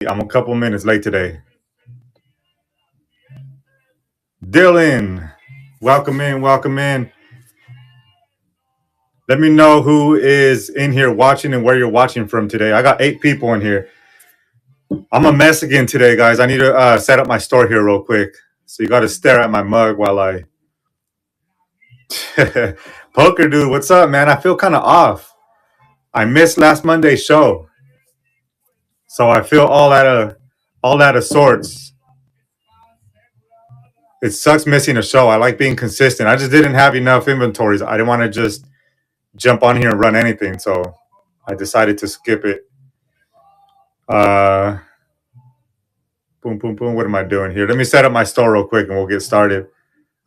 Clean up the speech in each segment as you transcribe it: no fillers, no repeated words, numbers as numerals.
I'm a couple minutes late today. Dylan, welcome in, welcome in. Let me know who is in here watching and where you're watching from today. I got 8 people in here. I'm a mess again today, guys. I need to set up my store here real quick. So you got to stare at my mug while I... Poker dude, what's up, man? I feel kind of off. I missed last Monday's show. So I feel all out of sorts. It sucks missing a show. I like being consistent. I just didn't have enough inventories. I didn't want to just jump on here and run anything, so I decided to skip it. Boom, boom, boom. What am I doing here? Let me set up my store real quick and we'll get started.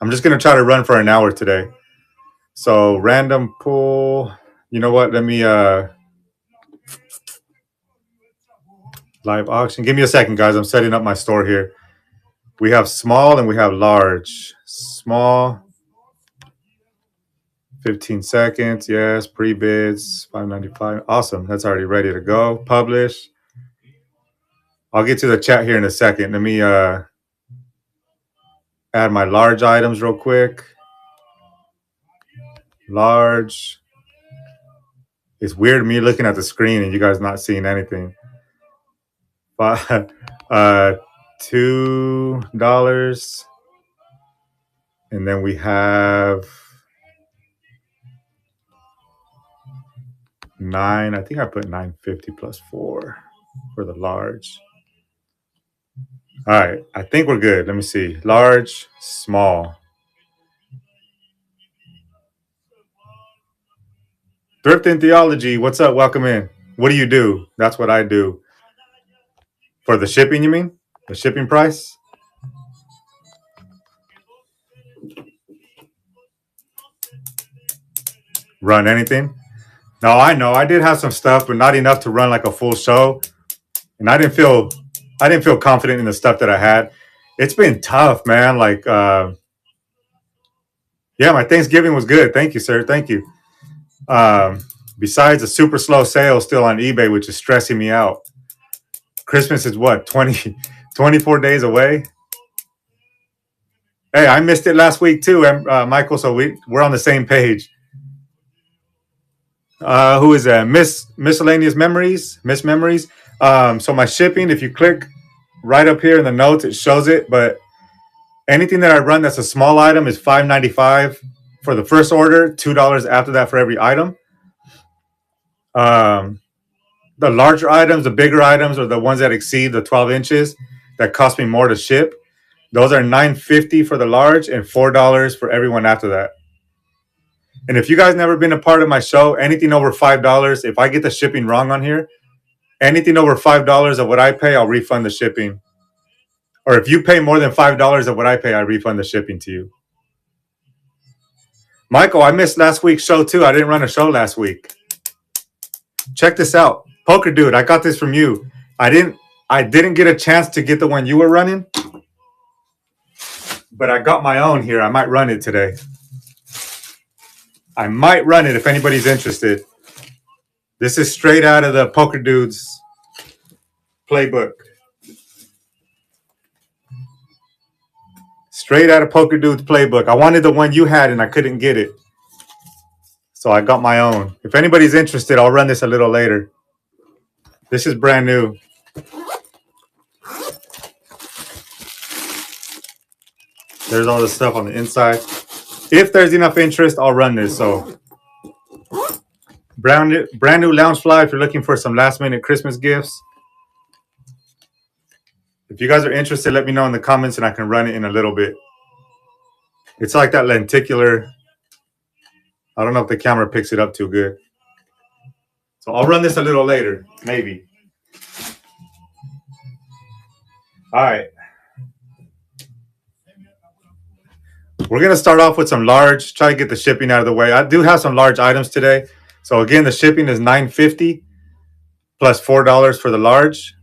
I'm just going to try to run for an hour today. So random pool. You know what? Let me live auction. Give me a second, guys. I'm setting up my store here. We have small and we have large. Small. 15 seconds. Yes. Pre-bids. $5.95. Awesome. That's already ready to go. Publish. I'll get to the chat here in a second. Let me add my large items real quick. Large. It's weird me looking at the screen and you guys not seeing anything. But $2. And then we have 9. I think I put $9.50 plus 4 for the large. All right, I think we're good. Let me see. Large, small. Thrift and Theology, what's up? Welcome in. What do you do? That's what I do. For the shipping, you mean? The shipping price? Run anything? No, I know. I did have some stuff, but not enough to run like a full show. And I didn't feel confident in the stuff that I had. It's been tough, man. Like, yeah, my Thanksgiving was good. Thank you, sir. Thank you. Besides a super slow sale still on eBay, which is stressing me out. Christmas is what, 24 days away? Hey, I missed it last week too, Michael, so we're on the same page. Who is that? Miscellaneous Memories? Miss Memories? So my shipping, if you click right up here in the notes, it shows it, but anything that I run that's a small item is $5.95 for the first order, $2 after that for every item. The larger items, the bigger items, or the ones that exceed the 12 inches that cost me more to ship, those are $9.50 for the large and $4 for everyone after that. And if you guys never been a part of my show, anything over $5, if I get the shipping wrong on here, anything over $5 of what I pay, I'll refund the shipping. Or if you pay more than $5 of what I pay, I refund the shipping to you. Michael, I missed last week's show too. I didn't run a show last week. Check this out. Poker dude, I got this from you. I didn't get a chance to get the one you were running, but I got my own here. I might run it today. I might run it if anybody's interested. This is straight out of the Poker Dude's playbook. Straight out of Poker Dude's playbook. I wanted the one you had and I couldn't get it. So I got my own. If anybody's interested, I'll run this a little later. This is brand new. There's all the stuff on the inside. If there's enough interest, I'll run this. So brand new Loungefly if you're looking for some last minute Christmas gifts. If you guys are interested, let me know in the comments and I can run it in a little bit. It's like that lenticular. I don't know if the camera picks it up too good. So I'll run this a little later, maybe. All right. We're going to start off with some large, try to get the shipping out of the way. I do have some large items today. So again, the shipping is $9.50 plus $4 for the large.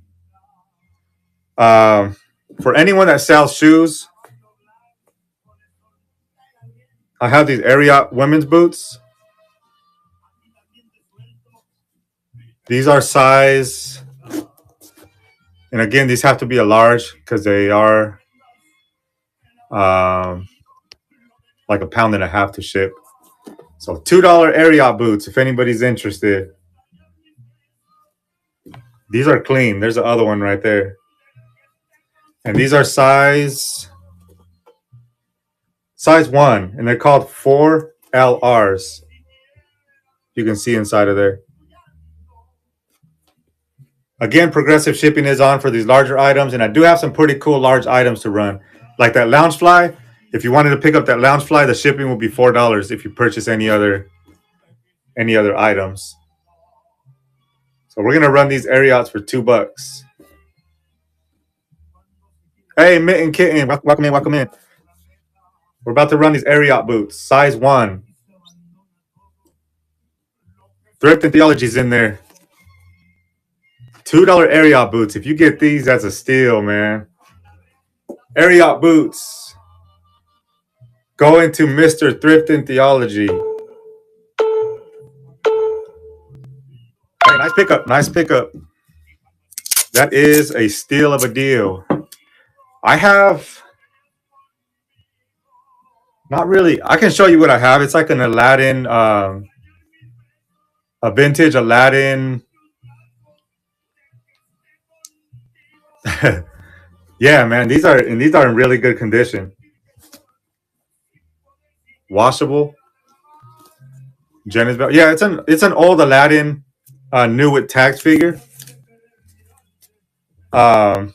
For anyone that sells shoes, I have these Ariat women's boots. These are size And again, these have to be a large because they are like a pound and a half to ship. So $2 Ariat boots, if anybody's interested. These are clean. There's the other one right there. And these are size 1, and they're called 4LRs. You can see inside of there. Again, progressive shipping is on for these larger items, and I do have some pretty cool large items to run. Like that lounge fly. If you wanted to pick up that lounge fly, the shipping will be $4 if you purchase any other items. So we're gonna run these Ariats for $2. Hey, Mitten Kitten, welcome in, welcome in. We're about to run these Ariat boots, size 1. Thrift and Theology's in there. $2 Ariat boots. If you get these, that's a steal, man. Ariat boots. Go into Mr. Thrift and Theology. Hey, nice pickup. Nice pickup. That is a steal of a deal. I have... Not really. I can show you what I have. It's like an Aladdin... a vintage Aladdin... Yeah, man. These are in really good condition. Washable. Jenny's belt. Yeah, it's an old Aladdin, new with tags figure. I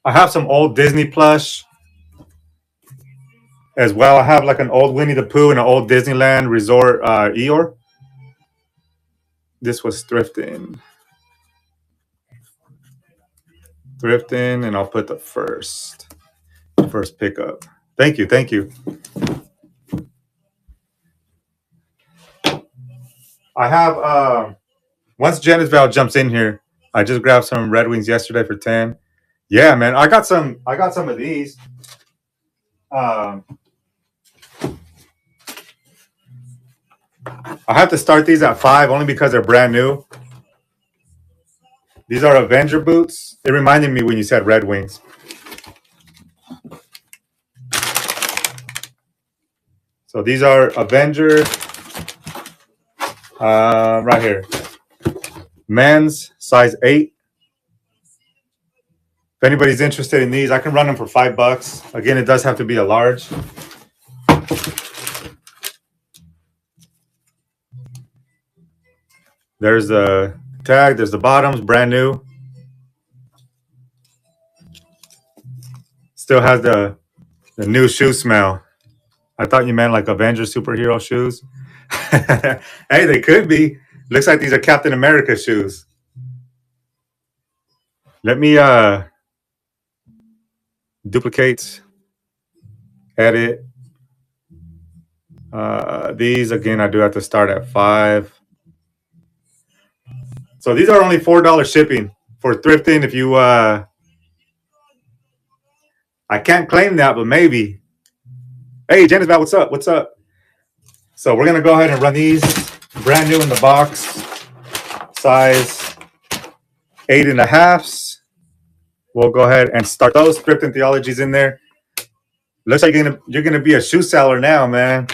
have some old Disney plush as well. I have like an old Winnie the Pooh and an old Disneyland Resort Eeyore. This was thrifting, and I'll put the first pickup. Thank you, thank you. I have once Janice Val jumps in here, I just grabbed some Red Wings yesterday for 10. Yeah, man, I got some of these. I have to start these at 5 only because they're brand new. These are Avenger boots. It reminded me when you said Red Wings. So these are Avenger, right here. Men's, size 8. If anybody's interested in these, I can run them for $5. Again, it does have to be a large. There's the tag. There's the bottoms, brand new. Still has the new shoe smell. I thought you meant like Avenger superhero shoes. Hey, they could be. Looks like these are Captain America shoes. Let me duplicate, edit. These again, I do have to start at 5. So these are only $4 shipping for thrifting. If you, I can't claim that, but maybe. Hey, Janice, what's up? What's up? So we're gonna go ahead and run these brand new in the box, size 8.5. We'll go ahead and start those. Thrift and Theology's in there. Looks like you're gonna be a shoe seller now, man.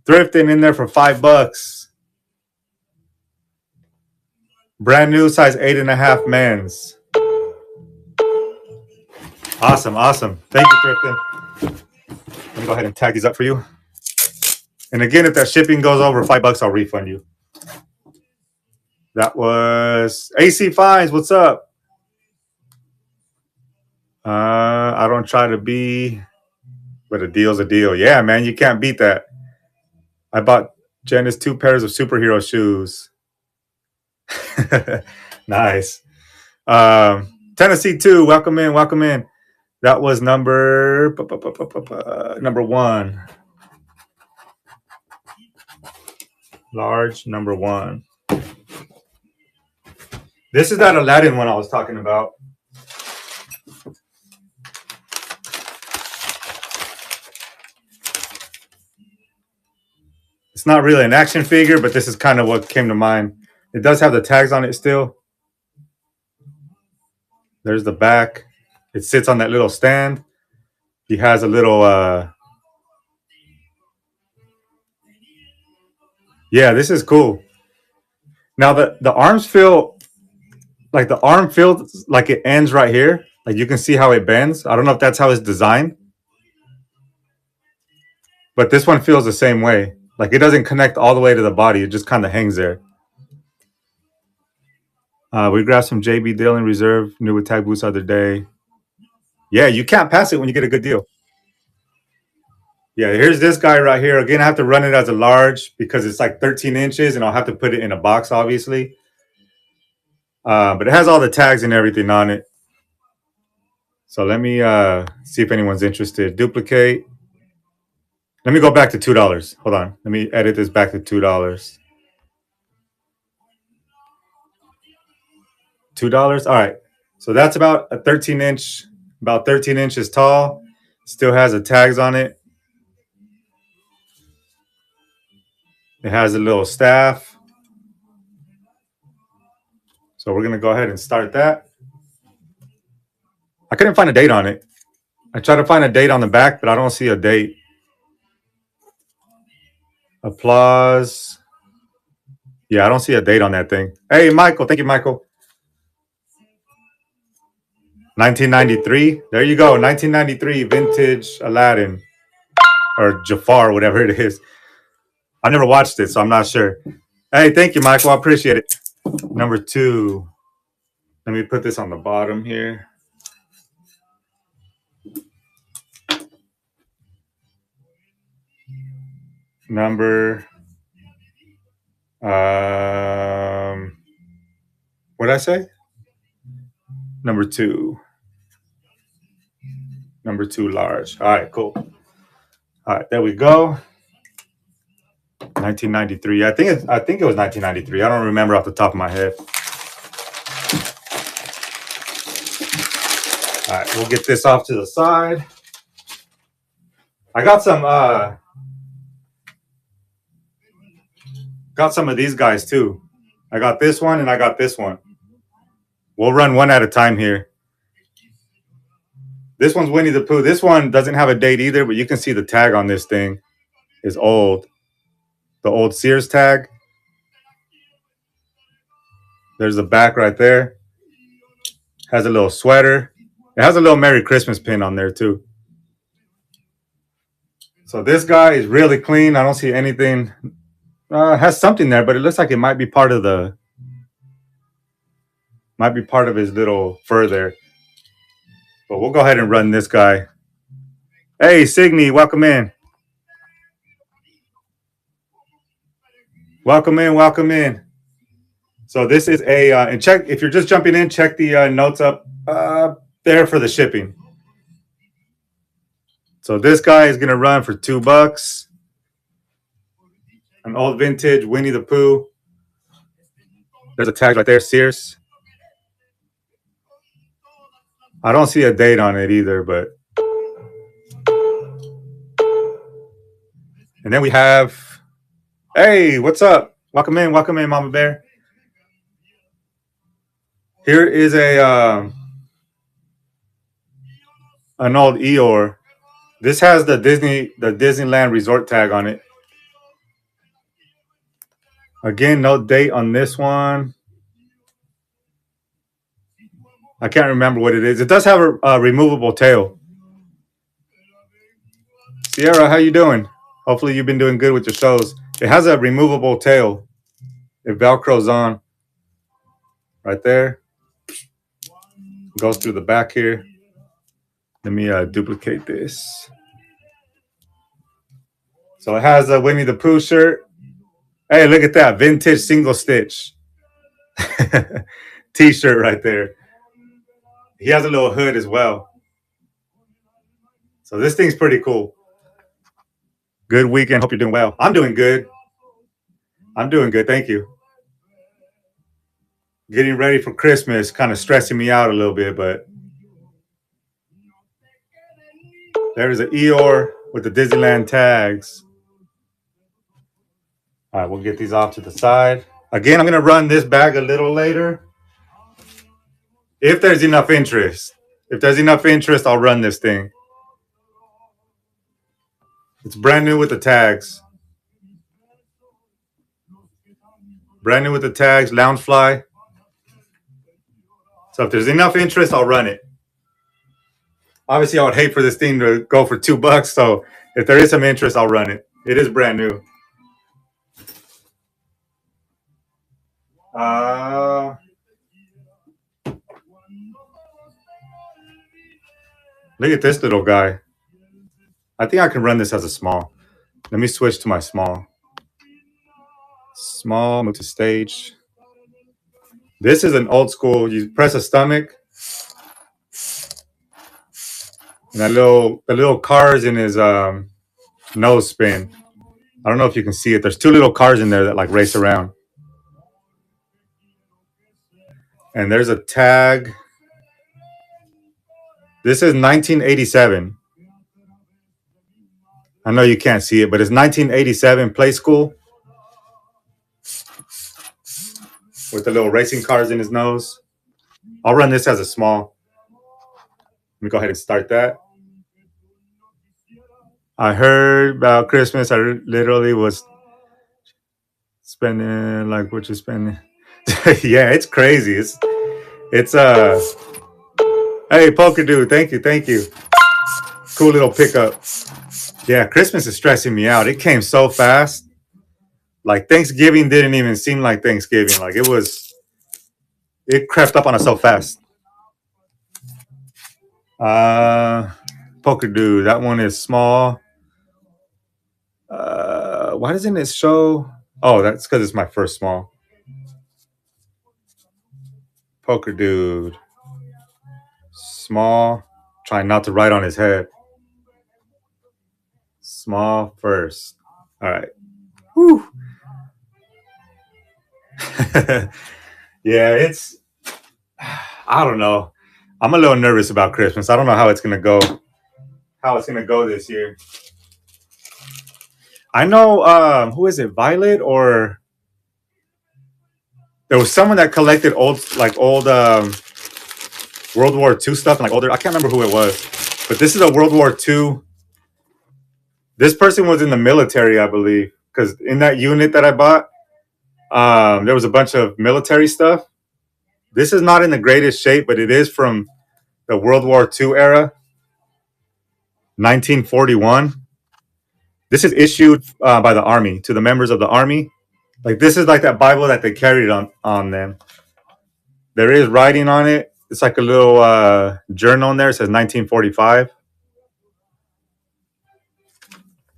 Thrifting in there for $5. Brand new, size 8.5 men's. Awesome, awesome. Thank you, Thrifting. Let me go ahead and tag these up for you. And again, if that shipping goes over $5, I'll refund you. That was AC Fines. What's up? I don't try to be, but a deal's a deal. Yeah, man, you can't beat that. I bought Janice 2 pairs of superhero shoes. Nice. Tennessee 2, welcome in, welcome in. That was number 1. Large number 1. This is that Aladdin one I was talking about. It's not really an action figure, but this is kind of what came to mind. It does have the tags on it still. There's the back. It sits on that little stand. He has a little yeah, this is cool. Now the arms feel like the arm feels like it ends right here. Like you can see how it bends. I don't know if that's how it's designed, but this one feels the same way. Like it doesn't connect all the way to the body. It just kind of hangs there. We grabbed some JB Dillon Reserve new with tag boots the other day. Yeah, you can't pass it when you get a good deal. Yeah, here's this guy right here. Again, I have to run it as a large because it's like 13 inches and I'll have to put it in a box, obviously. But it has all the tags and everything on it. So let me see if anyone's interested. Duplicate. Let me go back to $2. Hold on. Let me edit this back to $2. $2. All right. So that's about a 13 inch, about 13 inches tall. Still has the tags on it. It has a little staff. So we're gonna go ahead and start that. I couldn't find a date on it. I tried to find a date on the back, but I don't see a date. Applause. Yeah, I don't see a date on that thing. Hey, Michael. Thank you, Michael. 1993. There you go. 1993 vintage Aladdin or Jafar, whatever it is. I never watched it, so I'm not sure. Hey, thank you, Michael. I appreciate it. Number 2. Let me put this on the bottom here. Number what did I say? Number 2. Number 2 large. All right, cool. All right, there we go. 1993. I think it was 1993. I don't remember off the top of my head. All right, we'll get this off to the side. I got some of these guys too. I got this one and I got this one. We'll run one at a time here. This one's Winnie the Pooh. This one doesn't have a date either, but you can see the tag on this thing is old. The old Sears tag. There's the back right there. Has a little sweater. It has a little Merry Christmas pin on there too. So this guy is really clean. I don't see anything. Has something there, but it looks like it might be part of his little fur there. But we'll go ahead and run this guy. Hey, Signy, welcome in. Welcome in, welcome in. So this is and check, if you're just jumping in, check the notes up there for the shipping. So this guy is going to run for $2. An old vintage Winnie the Pooh. There's a tag right there, Sears. I don't see a date on it either, but. And then we have, hey, what's up? Welcome in, Mama Bear. Here is an old Eeyore. This has the Disneyland Resort tag on it. Again, no date on this one. I can't remember what it is. It does have a removable tail. Sierra, how you doing? Hopefully you've been doing good with your shows. It has a removable tail. It Velcros on right there. Goes through the back here. Let me duplicate this. So it has a Winnie the Pooh shirt. Hey, look at that. Vintage single stitch. T-shirt right there. He has a little hood as well. So this thing's pretty cool. Good weekend. Hope you're doing well. I'm doing good. Thank you. Getting ready for Christmas, kind of stressing me out a little bit, but there's an Eeyore with the Disneyland tags. All right, we'll get these off to the side. Again, I'm going to run this bag a little later. If there's enough interest. If there's enough interest, I'll run this thing. It's brand new with the tags. Brand new with the tags, Loungefly. So if there's enough interest, I'll run it. Obviously, I would hate for this thing to go for $2. So if there is some interest, I'll run it. It is brand new. Look at this little guy. I think I can run this as a small. Let me switch to my small. Small, move to stage. This is an old school. You press a stomach, and the little cars in his nose spin. I don't know if you can see it. There's two little cars in there that like race around. And there's a tag. This is 1987. I know you can't see it, but it's 1987 Play School with the little racing cars in his nose. I'll run this as a small. Let me go ahead and start that. I heard about Christmas. I literally was spending like what you spending. Yeah, it's crazy. It's hey, Poker Dude, thank you. Cool little pickup. Yeah, Christmas is stressing me out. It came so fast. Like Thanksgiving didn't even seem like Thanksgiving. Like it crept up on us so fast. Poker Dude, that one is small. Why doesn't it show? Oh, that's because it's my first small. Poker Dude. Small. Trying not to write on his head. Small first. All right. Whew. Yeah, it's. I don't know. I'm a little nervous about Christmas. I don't know how it's gonna go. How it's gonna go this year. I know. Who is it? Violet or there was someone that collected old World War II stuff and like older. I can't remember who it was, but this is a World War II. This person was in the military, I believe, because in that unit that I bought, there was a bunch of military stuff. This is not in the greatest shape, but it is from the World War II era, 1941. This is issued by the Army to the members of the Army. Like this is like that Bible that they carried on them. There is writing on it. It's like a little journal in there. It says 1945.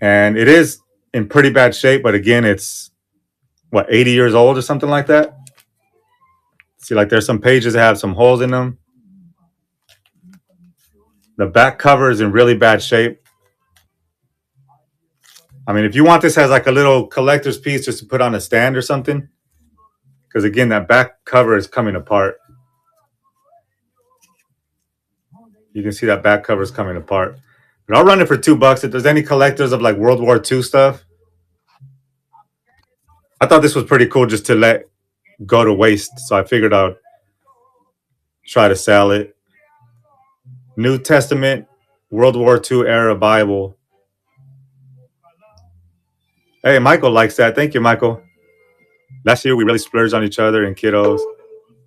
And it is in pretty bad shape, but again, it's what, 80 years old or something like that. See, like there's some pages that have some holes in them. The back cover is in really bad shape. I mean, if you want this as like a little collector's piece just to put on a stand or something, because again, that back cover is coming apart. You can see that back cover is coming apart. But I'll run it for $2. If there's any collectors of like World War II stuff, I thought this was pretty cool just to let go to waste. So I figured I'd try to sell it. New Testament, World War II era Bible. Hey, Michael likes that. Thank you, Michael. Last year we really splurged on each other and kiddos.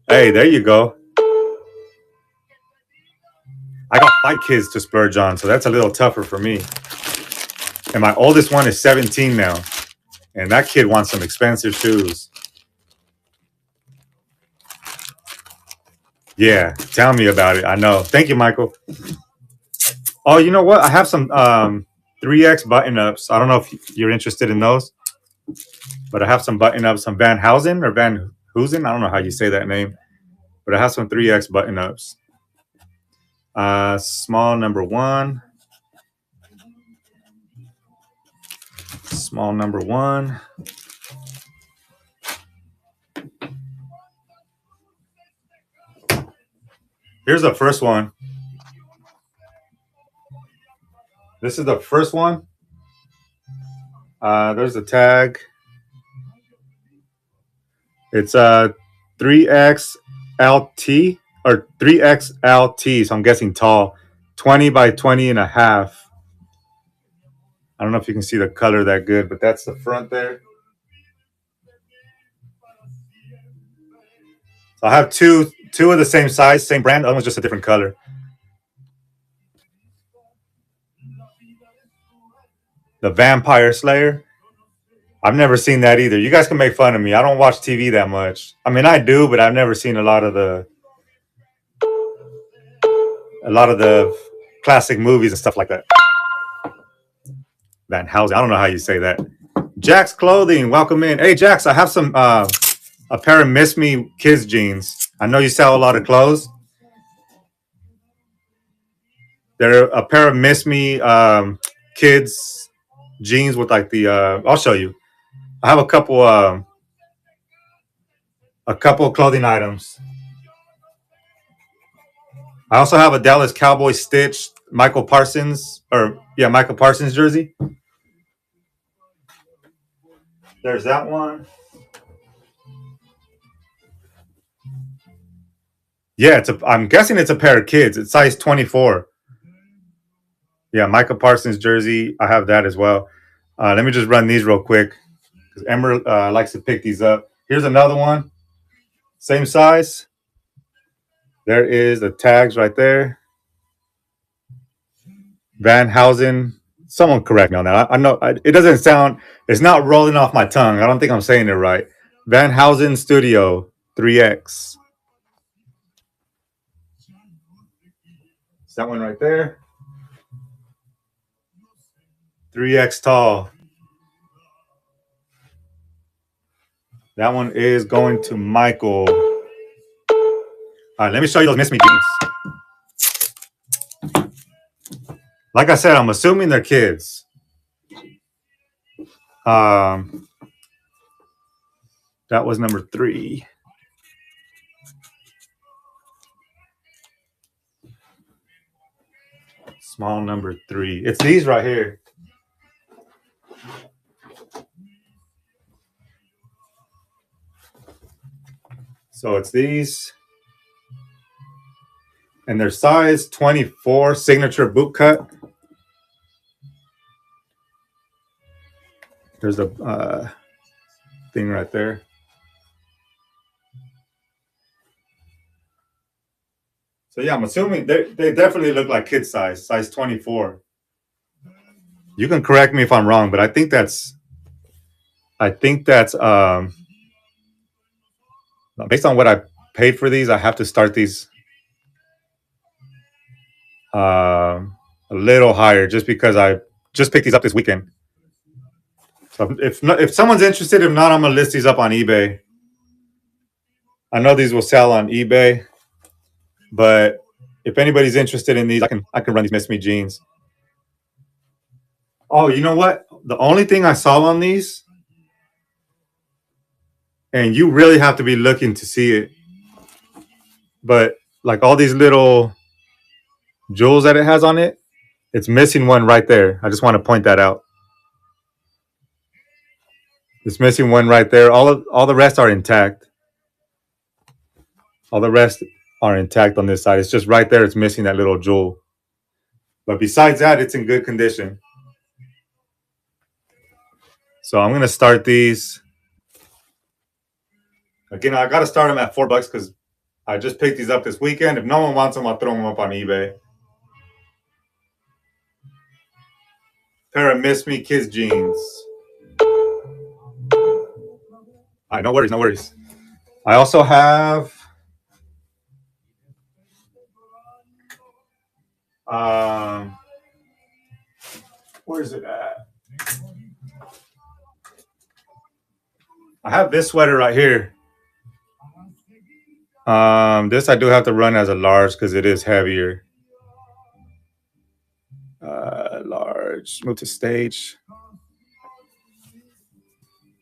Hey, there you go. I got 5 kids to splurge on, so that's a little tougher for me. And my oldest one is 17 now. And that kid wants some expensive shoes. Yeah, tell me about it. I know. Thank you, Michael. Oh, you know what? I have some 3X button-ups. I don't know if you're interested in those. But I have some button-ups, some Van Housen or Van Hoosen. I don't know how you say that name. But I have some 3X button-ups. Small number 1. Small number 1. Here's the first one. This is the first one. There's the tag. It's 3X LT. or 3XLT. So I'm guessing tall, 20 by 20 and a half. I don't know if you can see the color that good, but that's the front there. So I have two of the same size, same brand. The other one's just a different color. The Vampire Slayer. I've never seen that either. You guys can make fun of me. I don't watch TV that much. I mean, I do, but I've never seen a lot of the classic movies and stuff like that. Van Helsing. I don't know how you say that. Jack's Clothing. Welcome in. Hey, Jax, I have some a pair of Miss Me kids jeans. I know you sell a lot of clothes. They're a pair of Miss Me kids jeans with like the. I'll show you. I have a couple of clothing items. I also have a Dallas Cowboy stitch Michael Parsons jersey. There's that one. Yeah, I'm guessing it's a pair of kids. It's size 24. Yeah, Michael Parsons jersey. I have that as well. Let me just run these real quick because Ember likes to pick these up. Here's another one. Same size. There is the tags right there. Van Housen. Someone correct me on that. I know it doesn't sound. It's not rolling off my tongue. I don't think I'm saying it right. Van Housen Studio 3X. It's that one right there. 3X tall. That one is going to Michael. All right, let me show you those Miss Me jeans. Like I said, I'm assuming they're kids. That was number 3. Small number 3. It's these right here. So it's these. And their size 24 signature boot cut. There's a thing right there. So yeah, I'm assuming they definitely look like kid size 24. You can correct me if I'm wrong, but I think that's based on what I paid for these. I have to start these a little higher just because I just picked these up this weekend. So if someone's interested, if not, I'm gonna list these up on eBay. I know these will sell on eBay, but if anybody's interested in these, I can run these Miss Me jeans. Oh, you know what? The only thing I saw on these, and you really have to be looking to see it, but like all these little jewels that it has on it, it's missing one right there. I just want to point that out. It's missing one right there. All the rest are intact. All the rest are intact on this side. It's just right there. It's missing that little jewel. But besides that, it's in good condition. So I'm gonna start these. Again, I gotta start them at $4 because I just picked these up this weekend. If no one wants them, I'll throw them up on eBay. Pair of Miss Me Kids jeans. All right, no worries, no worries. I also have where is it at? I have this sweater right here. This I do have to run as a large because it is heavier. Large. Move to stage.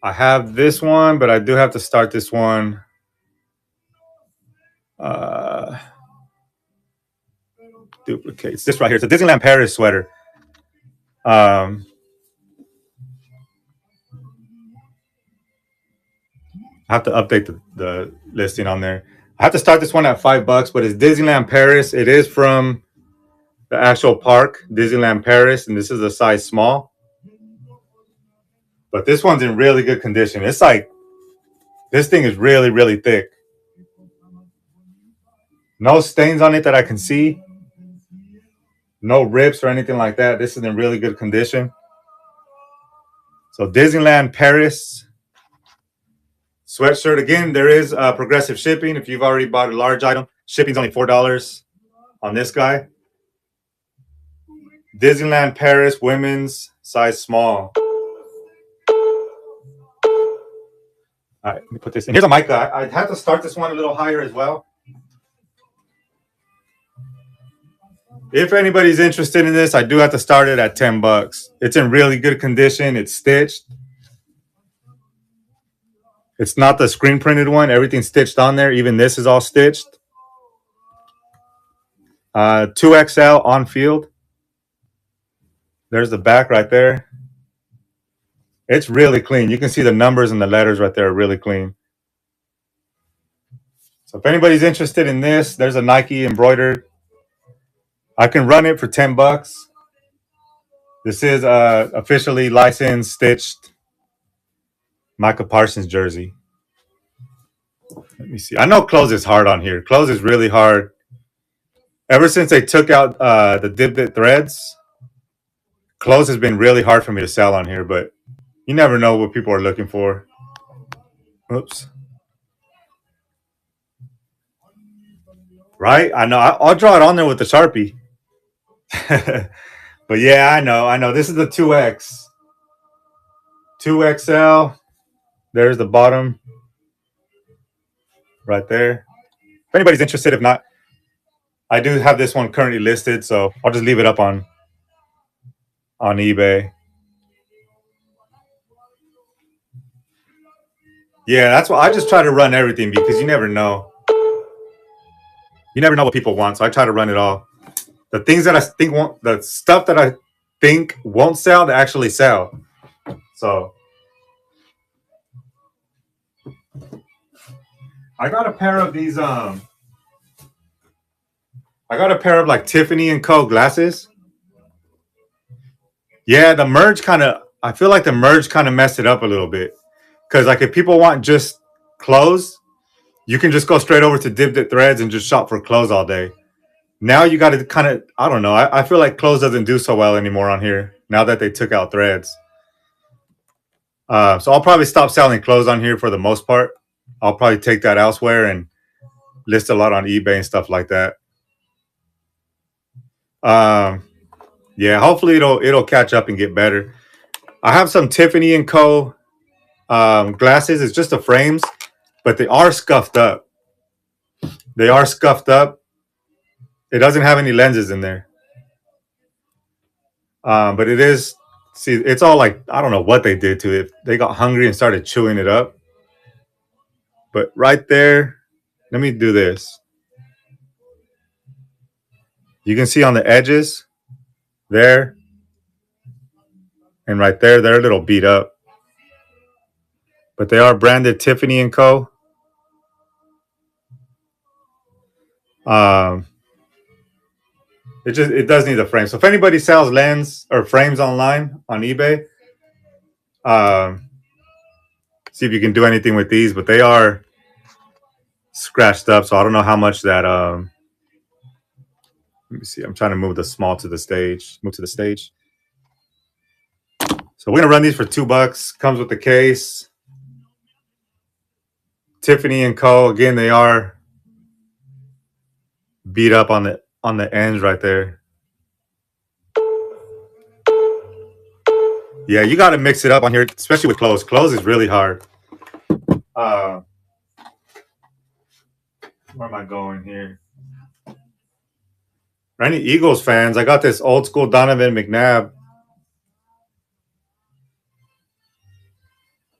I have this one, but I do have to start this one. Duplicates. This right here. It's a Disneyland Paris sweater. I have to update the listing on there. I have to start this one at $5, but it's Disneyland Paris. It is from the actual park, Disneyland Paris, and this is a size small. But this one's in really good condition. It's like, this thing is really, really thick. No stains on it that I can see. No rips or anything like that. This is in really good condition. So Disneyland Paris sweatshirt. Again, there is progressive shipping. If you've already bought a large item, shipping's only $4 on this guy. Disneyland Paris women's size small. All right, let me put this in. Here's a mic. I had to start this one a little higher as well. If anybody's interested in this, I do have to start it at $10. It's in really good condition. It's stitched. It's not the screen printed one. Everything's stitched on there. Even this is all stitched. 2XL on field. There's the back right there. It's really clean. You can see the numbers and the letters right there are really clean. So if anybody's interested in this, there's a Nike embroidered. I can run it for $10. This is officially licensed, stitched Micah Parsons jersey. Let me see. I know clothes is hard on here. Clothes is really hard. Ever since they took out the dipped threads, clothes has been really hard for me to sell on here, but you never know what people are looking for. Oops. Right? I know. I'll draw it on there with the Sharpie. But yeah, I know. This is the 2X. 2XL. There's the bottom. Right there. If anybody's interested, if not, I do have this one currently listed, so I'll just leave it up on eBay. Yeah, that's why I just try to run everything, because you never know. You never know what people want, so I try to run it all. The things that I think won't, the stuff that I think won't sell, they actually sell. So I got a pair of these. I got a pair of like Tiffany & Co. glasses. Yeah, the merge kind of. I feel like the merge kind of messed it up a little bit. Because like if people want just clothes, you can just go straight over to Dipped Threads and just shop for clothes all day. Now you got to kind of, I don't know. I feel like clothes doesn't do so well anymore on here now that they took out threads. So I'll probably stop selling clothes on here for the most part. I'll probably take that elsewhere and list a lot on eBay and stuff like that. Yeah, hopefully it'll catch up and get better. I have some Tiffany & Co. Glasses. It's just the frames, but they are scuffed up. They are scuffed up. It doesn't have any lenses in there. But it is, see, it's all like, I don't know what they did to it. They got hungry and started chewing it up. But right there, let me do this. You can see on the edges there and right there, they're a little beat up. But they are branded Tiffany & Co. It does need a frame. So if anybody sells lens or frames online on eBay, see if you can do anything with these. But they are scratched up, so I don't know how much that. Let me see. I'm trying to move the small to the stage. Move to the stage. So we're gonna run these for $2. Comes with the case. Tiffany & Co. Again, they are beat up on the ends right there. Yeah, you got to mix it up on here, especially with clothes. Clothes is really hard. Where am I going here? For any Eagles fans, I got this old school Donovan McNabb.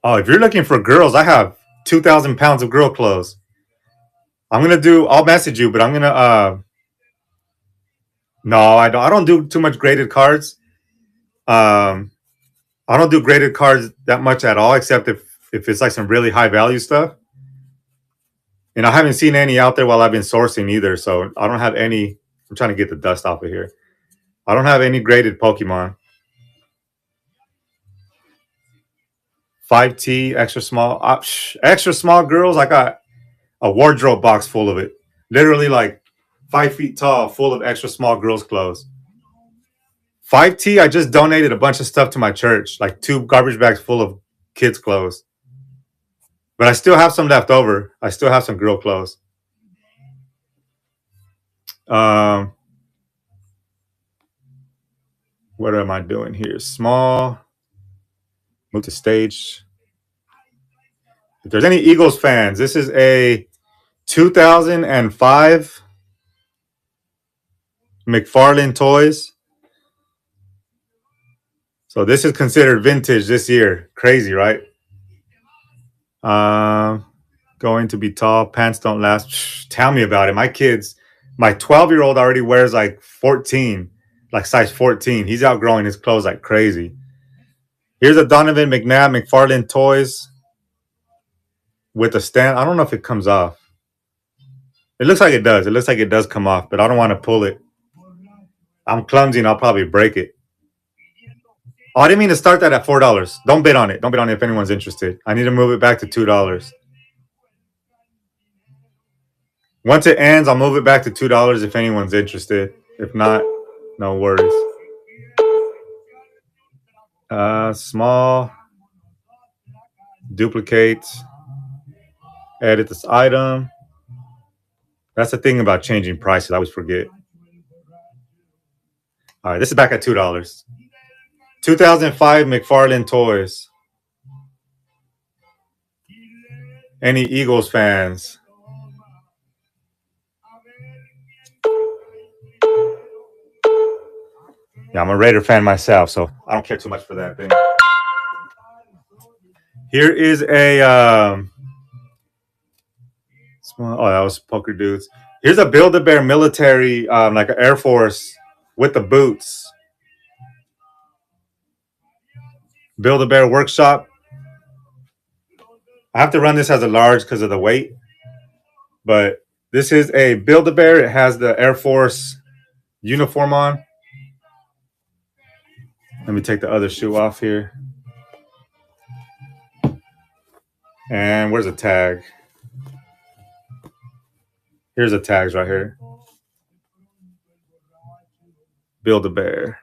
Oh, if you're looking for girls, I have 2,000 pounds of girl clothes. I'll message you, but I'm going to, no, I don't do too much graded cards. I don't do graded cards that much at all, except if it's like some really high value stuff. And I haven't seen any out there while I've been sourcing either. So I don't have any. I'm trying to get the dust off of here. I don't have any graded Pokemon. 5T, extra small. Extra small girls, I got a wardrobe box full of it. Literally like 5 feet tall, full of extra small girls' clothes. 5T, I just donated a bunch of stuff to my church, like 2 garbage bags full of kids' clothes. But I still have some left over. I still have some girl clothes. Um, what am I doing here? Small. Move to stage. If there's any Eagles fans, this is a 2005 McFarlane Toys. So this is considered vintage this year. Crazy, right? Going to be tall. Pants don't last. Tell me about it. My 12-year-old already wears like 14, like size 14. He's outgrowing his clothes like crazy. Here's a Donovan McNabb McFarlane Toys with a stand. I don't know if it comes off. It looks like it does. It looks like it does come off, but I don't want to pull it. I'm clumsy and I'll probably break it. Oh, I didn't mean to start that at $4. Don't bid on it. Don't bid on it if anyone's interested. I need to move it back to $2. Once it ends, I'll move it back to $2 if anyone's interested. If not, no worries. Small. Duplicate. Edit this item. That's the thing about changing prices. I always forget. All right, this is back at $2. 2005 McFarlane Toys. Any Eagles fans? Yeah, I'm a Raider fan myself, so I don't care too much for that thing. Here is a small. Oh, that was Poker Dudes. Here's a Build-A-Bear military, like an Air Force with the boots. Build-A-Bear Workshop. I have to run this as a large because of the weight, but this is a Build-A-Bear. It has the Air Force uniform on. Let me take the other shoe off here. And where's the tag? Here's the tags right here. Build-A-Bear.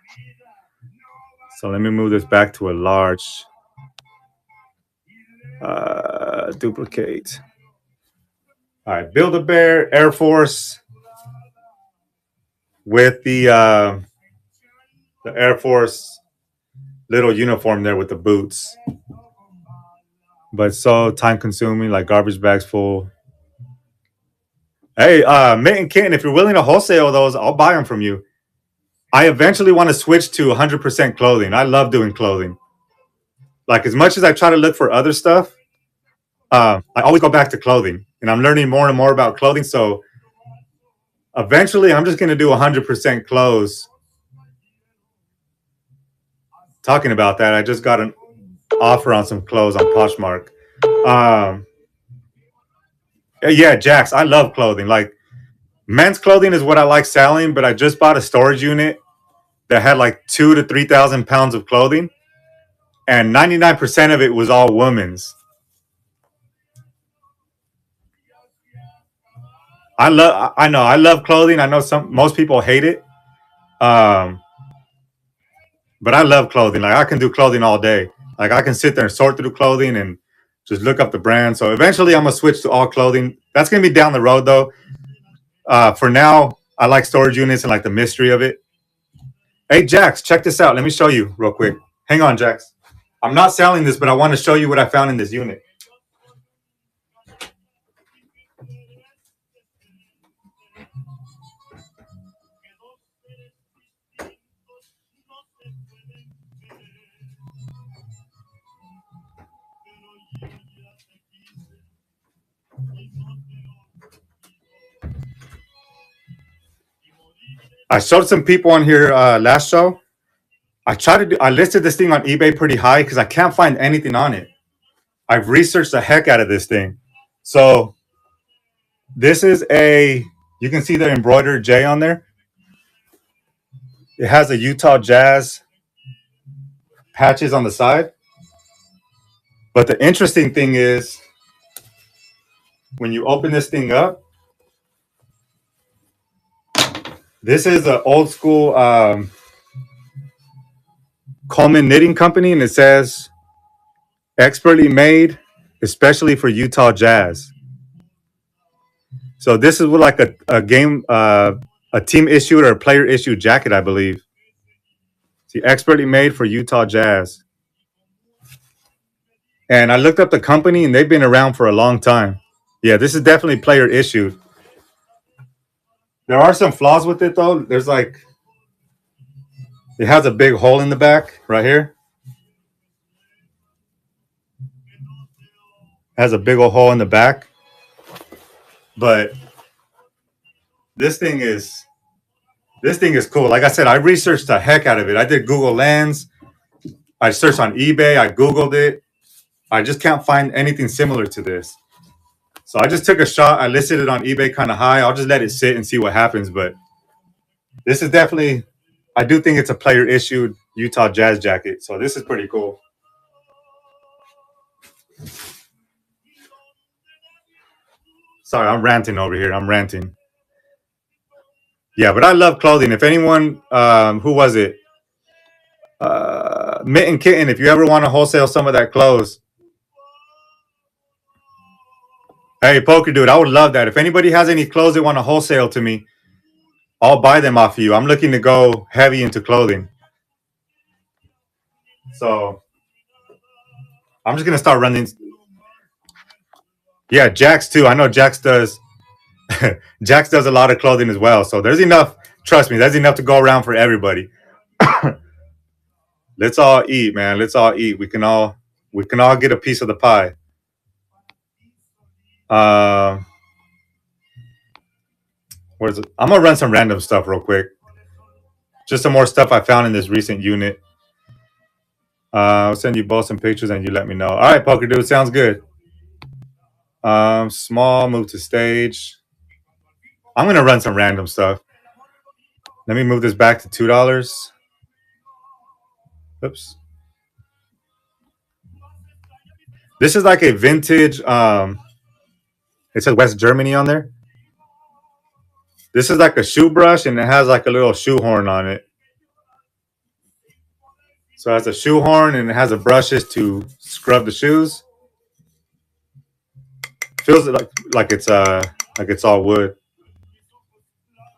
So let me move this back to a large. Duplicate. All right, Build-A-Bear Air Force with the Air Force little uniform there with the boots. But so time consuming, like garbage bags full. Hey, Mitt and Kitten, if you're willing to wholesale those, I'll buy them from you. I eventually want to switch to 100% clothing. I love doing clothing. Like, as much as I try to look for other stuff, I always go back to clothing. And I'm learning more and more about clothing. So eventually, I'm just going to do 100% clothes. Talking about that, I just got an offer on some clothes on Poshmark. Yeah, Jax, I love clothing. Like, men's clothing is what I like selling, but I just bought a storage unit that had like 2,000 to 3,000 pounds of clothing, and 99% of it was all women's. I love clothing. I know most people hate it, but I love clothing. Like, I can do clothing all day. Like, I can sit there and sort through clothing and just look up the brand. So eventually, I'm gonna switch to all clothing. That's gonna be down the road, though. For now, I like storage units and like the mystery of it. Hey, Jax, check this out. Let me show you real quick. Hang on, Jax. I'm not selling this, but I want to show you what I found in this unit. I showed some people on here last show. I listed this thing on eBay pretty high because I can't find anything on it. I've researched the heck out of this thing. So This is you can see the embroidered J on there. It has a Utah Jazz patches on the side. But the interesting thing is when you open this thing up, this is an old school Coleman knitting company, and it says expertly made, especially for Utah Jazz. So this is like a game, a team issued or a player issued jacket, I believe. See, expertly made for Utah Jazz. And I looked up the company, and they've been around for a long time. Yeah, this is definitely player issued. There are some flaws with it though. There's like, it has a big hole in the back right here. It has a big old hole in the back. But this thing is cool. Like I said, I researched the heck out of it. I did Google Lens. I searched on eBay. I Googled it. I just can't find anything similar to this. So I just took a shot. I listed it on eBay kind of high. I'll just let it sit and see what happens. But this is definitely, I do think it's a player issued Utah Jazz jacket. So this is pretty cool. Sorry, I'm ranting over here. I'm ranting. Yeah, but I love clothing. If anyone, who was it? Mitten Kitten, if you ever want to wholesale some of that clothes. Hey, Poker Dude, I would love that. If anybody has any clothes they want to wholesale to me, I'll buy them off of you. I'm looking to go heavy into clothing. So I'm just going to start running. Yeah, Jax too. I know Jax does. Jax does a lot of clothing as well. So there's enough. Trust me, there's enough to go around for everybody. Let's all eat, man. Let's all eat. We can all get a piece of the pie. Where's it? I'm gonna run some random stuff real quick. Just some more stuff I found in this recent unit. I'll send you both some pictures and you let me know. All right, Poker Dude, sounds good. Small, move to stage. I'm gonna run some random stuff. Let me move this back to $2. Oops. This is like a vintage. It says West Germany on there. This is like a shoe brush, and it has like a little shoe horn on it. So it has a shoe horn, and it has a brushes to scrub the shoes. Feels like it's all wood.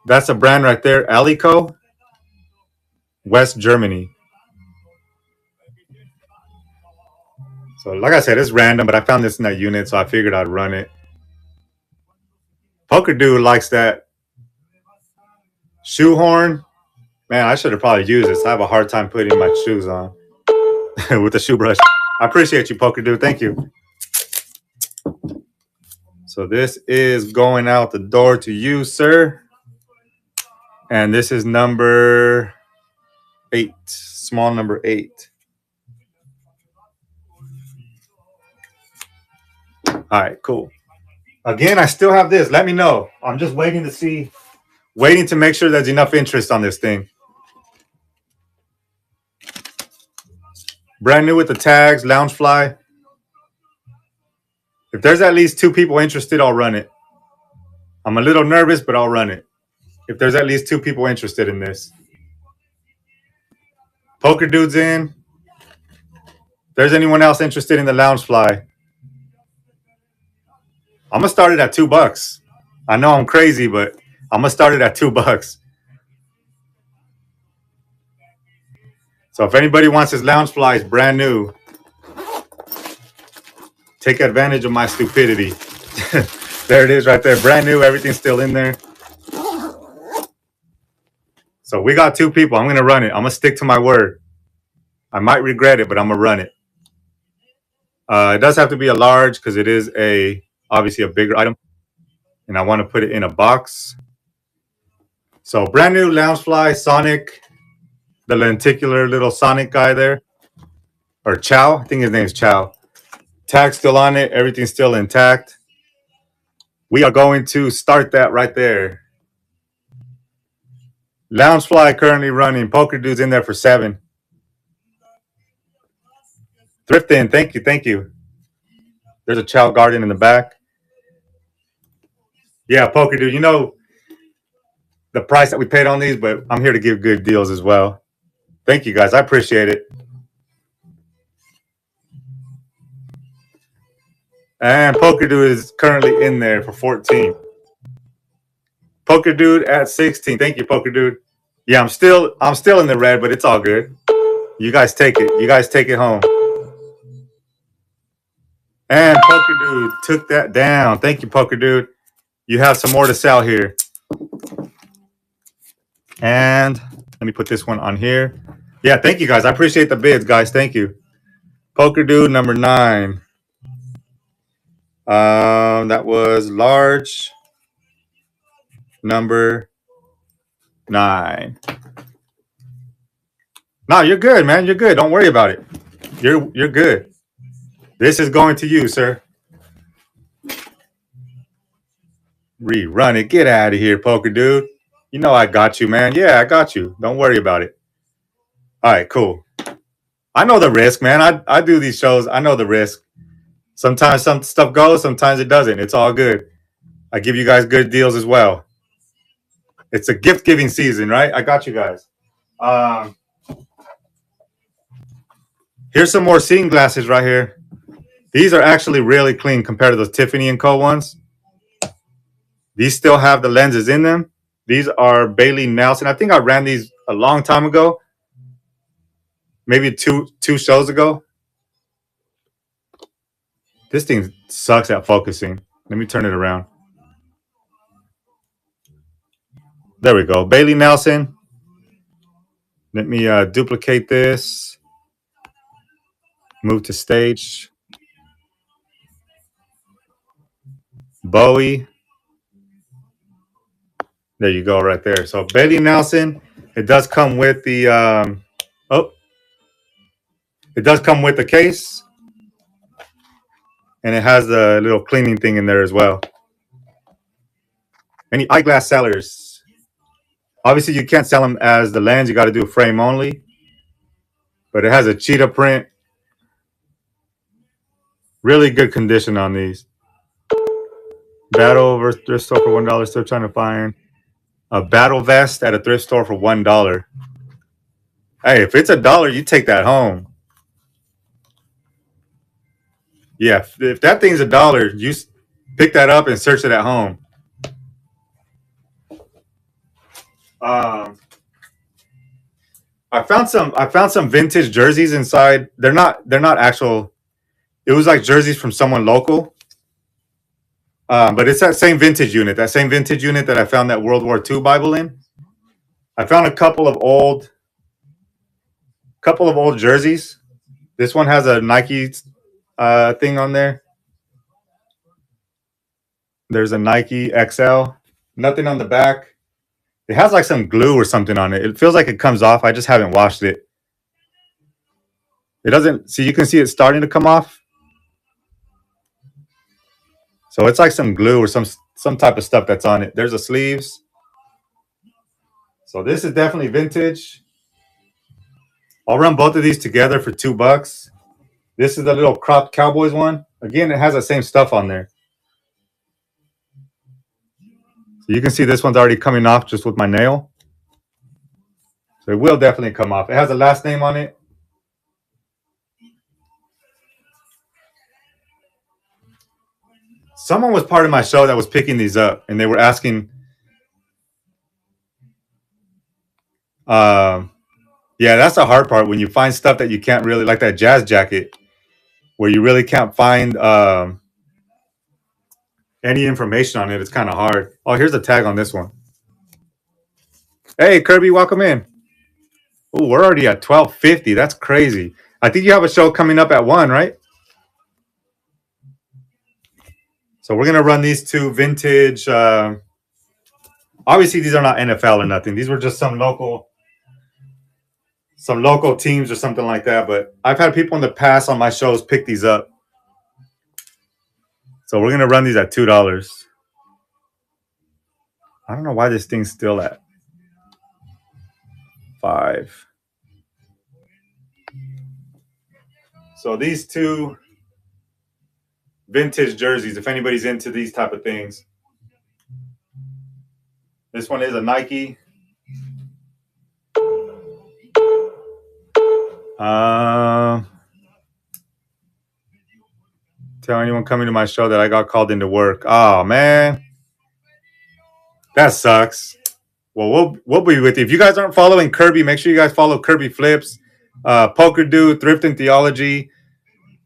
That's a brand right there, Alico, West Germany. So like I said, it's random, but I found this in that unit, so I figured I'd run it. Poker Dude likes that shoe horn. Man, I should have probably used this. I have a hard time putting my shoes on with the shoe brush. I appreciate you, Poker Dude. Thank you. So this is going out the door to you, sir. And this is number 8, small number 8. All right, cool. Again, I still have this. Let me know. I'm just waiting to make sure there's enough interest on this thing. Brand new with the tags, Loungefly. If there's at least 2 people interested, I'll run it. I'm a little nervous, but I'll run it. If there's at least 2 people interested in this. Poker Dude's in. If there's anyone else interested in the Loungefly, I'm gonna start it at $2. I know I'm crazy, but I'm gonna start it at $2. So if anybody wants his Loungefly, it's brand new. Take advantage of my stupidity. There it is right there. Brand new. Everything's still in there. So we got 2 people. I'm going to run it. I'm going to stick to my word. I might regret it, but I'm going to run it. It does have to be a large because it is obviously a bigger item. And I want to put it in a box. So brand new Loungefly Sonic. The lenticular little Sonic guy there. Or Chow. I think his name's Chow. Tag still on it. Everything's still intact. We are going to start that right there. Loungefly currently running. Poker Dude's in there for 7. Thrifting, thank you, thank you. There's a Chow Garden in the back. Yeah, Poker Dude, you know the price that we paid on these, but I'm here to give good deals as well. Thank you guys. I appreciate it. And Poker Dude is currently in there for 14. Poker Dude at 16. Thank you, Poker Dude. Yeah, I'm still in the red, but it's all good. You guys take it. You guys take it home. And Poker Dude took that down. Thank you, Poker Dude. You have some more to sell here. And let me put this one on here. Yeah, thank you guys. I appreciate the bids, guys. Thank you. Poker Dude number 9. That was large number 9. No, you're good, man. You're good. Don't worry about it. You're good. This is going to you, sir. Rerun it. Get out of here, Poker Dude. You know I got you, man. Yeah, I got you. Don't worry about it. All right, cool. I know the risk, man. I do these shows. I know the risk. Sometimes some stuff goes, sometimes it doesn't. It's all good. I give you guys good deals as well. It's a gift giving season, right? I got you guys. Here's some more seeing glasses right here. These are actually really clean compared to those Tiffany & Co. ones. These still have the lenses in them. These are Bailey Nelson. I think I ran these a long time ago. Maybe two shows ago. This thing sucks at focusing. Let me turn it around. There we go. Bailey Nelson. Let me duplicate this. Move to stage. Bowie. There you go, right there. So Bailey Nelson. It does come with the it does come with the case, and it has the little cleaning thing in there as well. Any eyeglass sellers? Obviously, you can't sell them as the lens. You got to do a frame only. But it has a cheetah print. Really good condition on these. Battle over thrift store for $1. Still trying to find a battle vest at a thrift store for $1. Hey, if it's $1, you take that home. Yeah, if that thing's $1, you pick that up and search it at home. I found some vintage jerseys inside. They're not actual. It was like jerseys from someone local. But it's that same vintage unit that I found that World War II Bible in. I found a couple of old jerseys. This one has a Nike thing on there. There's a Nike XL. Nothing on the back. It has like some glue or something on it. It feels like it comes off. I just haven't washed it. It doesn't. See, you can see it starting to come off. So it's like some glue or some type of stuff that's on it. There's the sleeves. So this is definitely vintage. I'll run both of these together for $2. This is the little cropped Cowboys one. Again, it has the same stuff on there. So you can see this one's already coming off just with my nail. So it will definitely come off. It has a last name on it. Someone was part of my show that was picking these up, and they were asking. Yeah, that's the hard part when you find stuff that you can't really, like that jazz jacket, where you really can't find any information on it. It's kind of hard. Oh, here's a tag on this one. Hey, Kirby, welcome in. Oh, we're already at 12:50. That's crazy. I think you have a show coming up at 1, right? So we're gonna run these two vintage. Obviously, these are not NFL or nothing. These were just some local teams or something like that. But I've had people in the past on my shows pick these up. So we're gonna run these at $2. I don't know why this thing's still at 5. So these two vintage jerseys, if anybody's into these type of things. This one is a Nike. Tell anyone coming to my show that I got called into work. Oh man, that sucks. Well, we'll be with you. If you guys aren't following Kirby, make sure you guys follow Kirby Flips, Poker Dude, Thrift and Theology.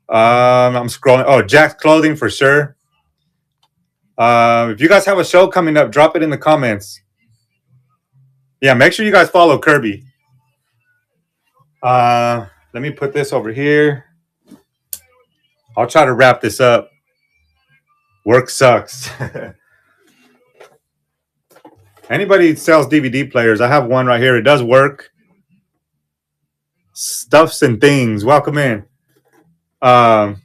I'm scrolling. Oh, Jack's Clothing for sure. If you guys have a show coming up, drop it in the comments. Yeah, make sure you guys follow Kirby. Let me put this over here. I'll try to wrap this up. Work sucks. Anybody sells DVD players, I have one right here. It does work. Stuffs and things. Welcome in. I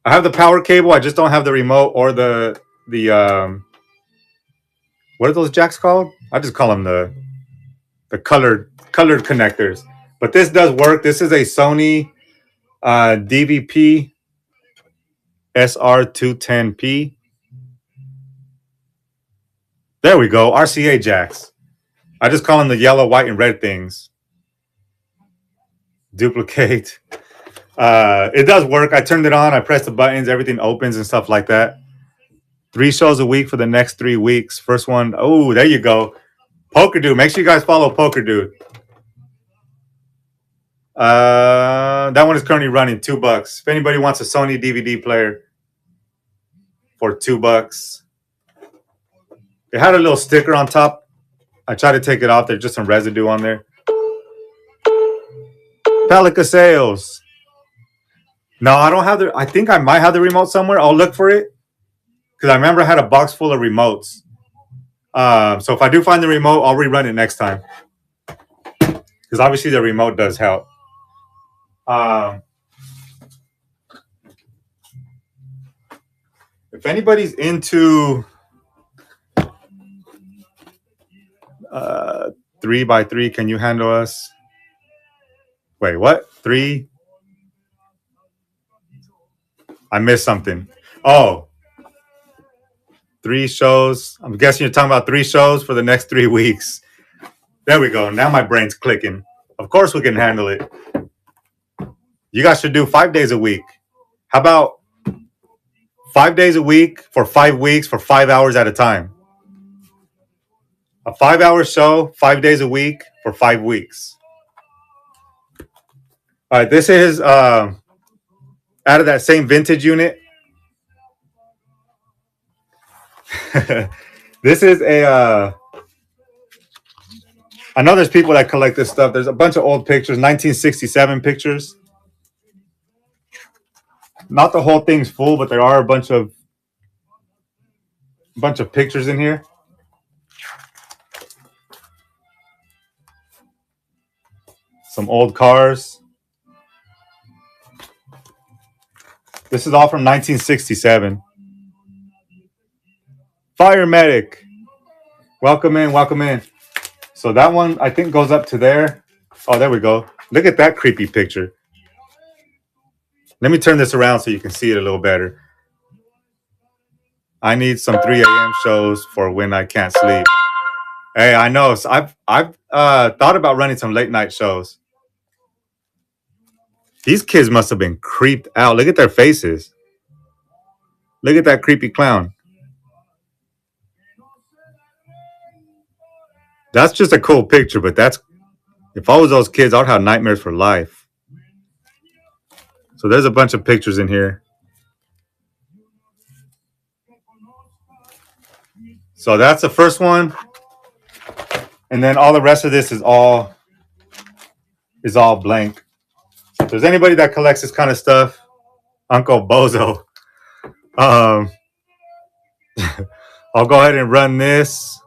have the power cable. I just don't have the remote or the what are those jacks called? I just call them the colored connectors. But this does work. This is a Sony DVP SR210P. There we go. RCA jacks. I just call them the yellow, white, and red things. Duplicate. It does work. I turned it on. I pressed the buttons. Everything opens and stuff like that. 3 shows a week for the next 3 weeks. First one. Oh, there you go. Poker Dude. Make sure you guys follow Poker Dude. That one is currently running $2. If anybody wants a Sony DVD player for $2. It had a little sticker on top. I tried to take it off. There's just some residue on there. Pelica sales. No, I don't have the. I think I might have the remote somewhere. I'll look for it because I remember I had a box full of remotes. So if I do find the remote, I'll rerun it next time because obviously the remote does help. If anybody's into 3x3, can you handle us? Wait, what? 3? I missed something. Oh, 3 shows. I'm guessing you're talking about 3 shows for the next 3 weeks. There we go. Now my brain's clicking. Of course we can handle it. You guys should do 5 days a week. How about 5 days a week for 5 weeks for 5 hours at a time? A 5-hour show, 5 days a week for 5 weeks. All right, this is out of that same vintage unit. This is a. I know there's people that collect this stuff. There's a bunch of old pictures, 1967 pictures. Not the whole thing's full, but there are a bunch of pictures in here. Some old cars. This is all from 1967. Fire medic. Welcome in, welcome in. So that one, I think, goes up to there. Oh, there we go. Look at that creepy picture. Let me turn this around so you can see it a little better. I need some 3 a.m. shows for when I can't sleep. Hey, I know. So I've thought about running some late night shows. These kids must have been creeped out. Look at their faces. Look at that creepy clown. That's just a cool picture, but that's if I was those kids, I would have nightmares for life. So there's a bunch of pictures in here. So that's the first one. And then all the rest of this is all blank. So if there's anybody that collects this kind of stuff, Uncle Bozo, I'll go ahead and run this.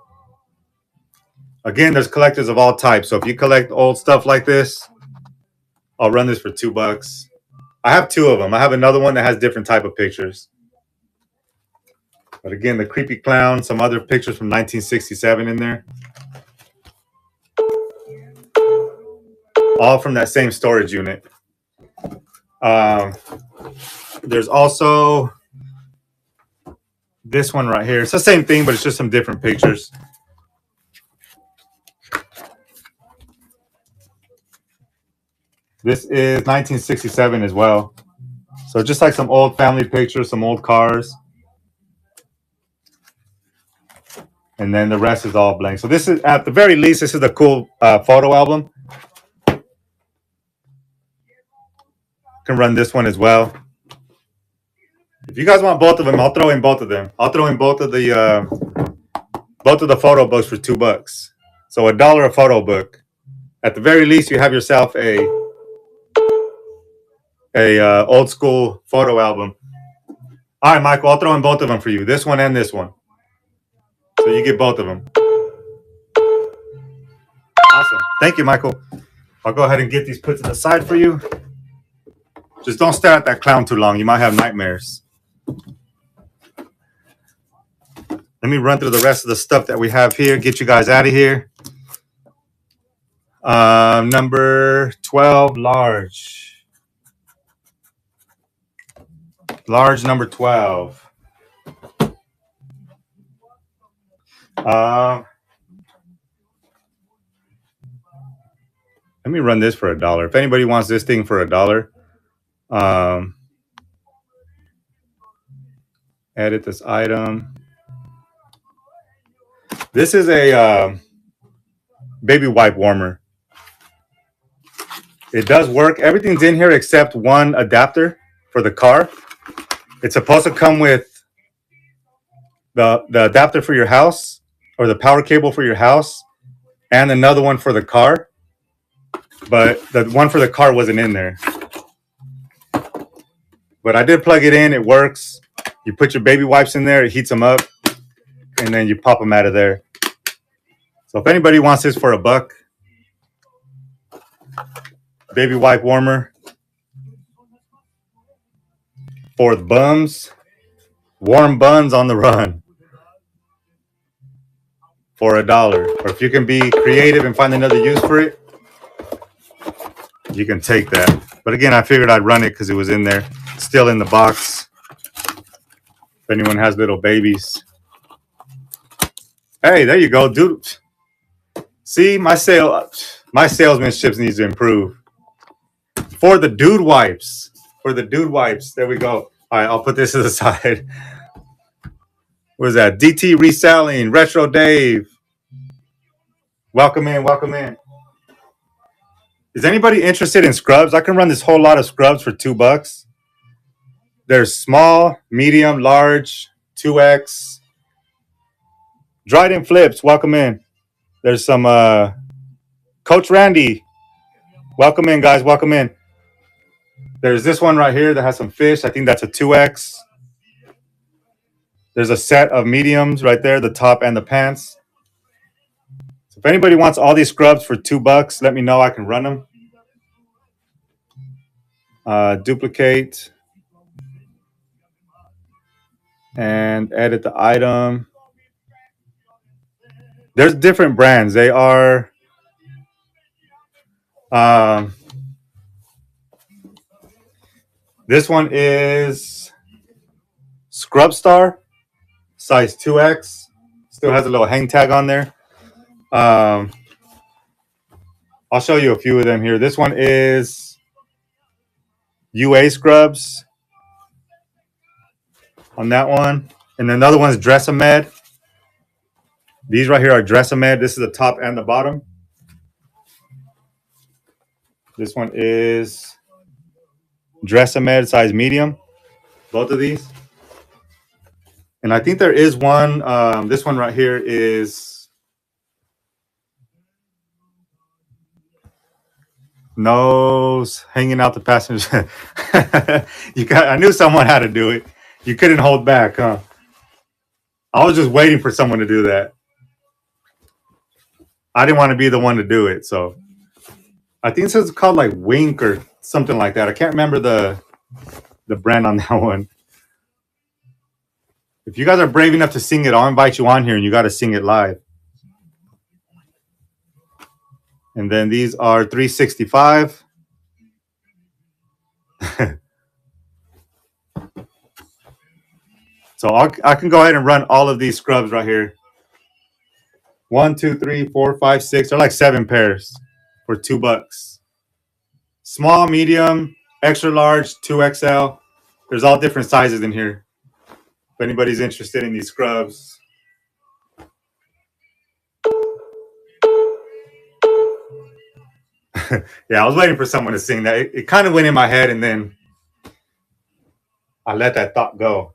Again, there's collectors of all types. So if you collect old stuff like this, I'll run this for $2. I have 2 of them. I have another one that has different type of pictures. But again, the creepy clown, some other pictures from 1967 in there. All from that same storage unit. There's also this one right here. It's the same thing, but it's just some different pictures. This is 1967 as well. So just like some old family pictures, some old cars. And then the rest is all blank. So this is, at the very least, this is a cool photo album. Can run this one as well. If you guys want both of them, I'll throw in both of them. I'll throw in both of the photo books for $2. So $1 a photo book. At the very least, you have yourself a old school photo album. All right, Michael, I'll throw in both of them for you. This one and this one. So you get both of them. Awesome. Thank you, Michael. I'll go ahead and get these put to the side for you. Just don't stare at that clown too long. You might have nightmares. Let me run through the rest of the stuff that we have here. Get you guys out of here. Number 12, large. Large number 12. Let me run this for $1. If anybody wants this thing for $1, edit this item. This is a baby wipe warmer. It does work. Everything's in here except one adapter for the car. It's supposed to come with the adapter for your house, or the power cable for your house, and another one for the car. But the one for the car wasn't in there. But I did plug it in. It works. You put your baby wipes in there. It heats them up. And then you pop them out of there. So if anybody wants this for $1, baby wipe warmer for the bums, warm buns on the run for $1. Or if you can be creative and find another use for it, you can take that. But again, I figured I'd run it because it was in there, still in the box. If anyone has little babies. Hey, there you go, dude. See, my salesmanship needs to improve. For the dude wipes. There we go. All right, I'll put this to the side. What is that? DT Reselling, Retro Dave. Welcome in. Is anybody interested in scrubs? I can run this whole lot of scrubs for $2. There's small, medium, large, 2X. Dryden Flips, welcome in. There's some Coach Randy. Welcome in, guys. Welcome in. There's this one right here that has some fish. I think that's a 2X. There's a set of mediums right there, the top and the pants. So if anybody wants all these scrubs for $2, let me know. I can run them. Duplicate. And edit the item. There's different brands. They are this one is Scrub Star, size 2X. Still has a little hang tag on there. I'll show you a few of them here. This one is UA Scrubs on that one. And another one's Dressamed. These right here are Dressamed. This is the top and the bottom. This one is Dressamed, size medium. Both of these. And I think there is one. This one right here is nose hanging out the passenger. I knew someone had to do it. You couldn't hold back, huh? I was just waiting for someone to do that. I didn't want to be the one to do it, so I think it's called like Wink or something like that. I can't remember the brand on that one. If you guys are brave enough to sing it, I'll invite you on here and you got to sing it live. And then these are 365. So I can go ahead and run all of these scrubs right here. 1, 2, 3, 4, 5, 6. They're like 7 pairs for $2. Small, medium, extra large, 2XL. There's all different sizes in here. If anybody's interested in these scrubs. Yeah, I was waiting for someone to sing that. It kind of went in my head and then I let that thought go.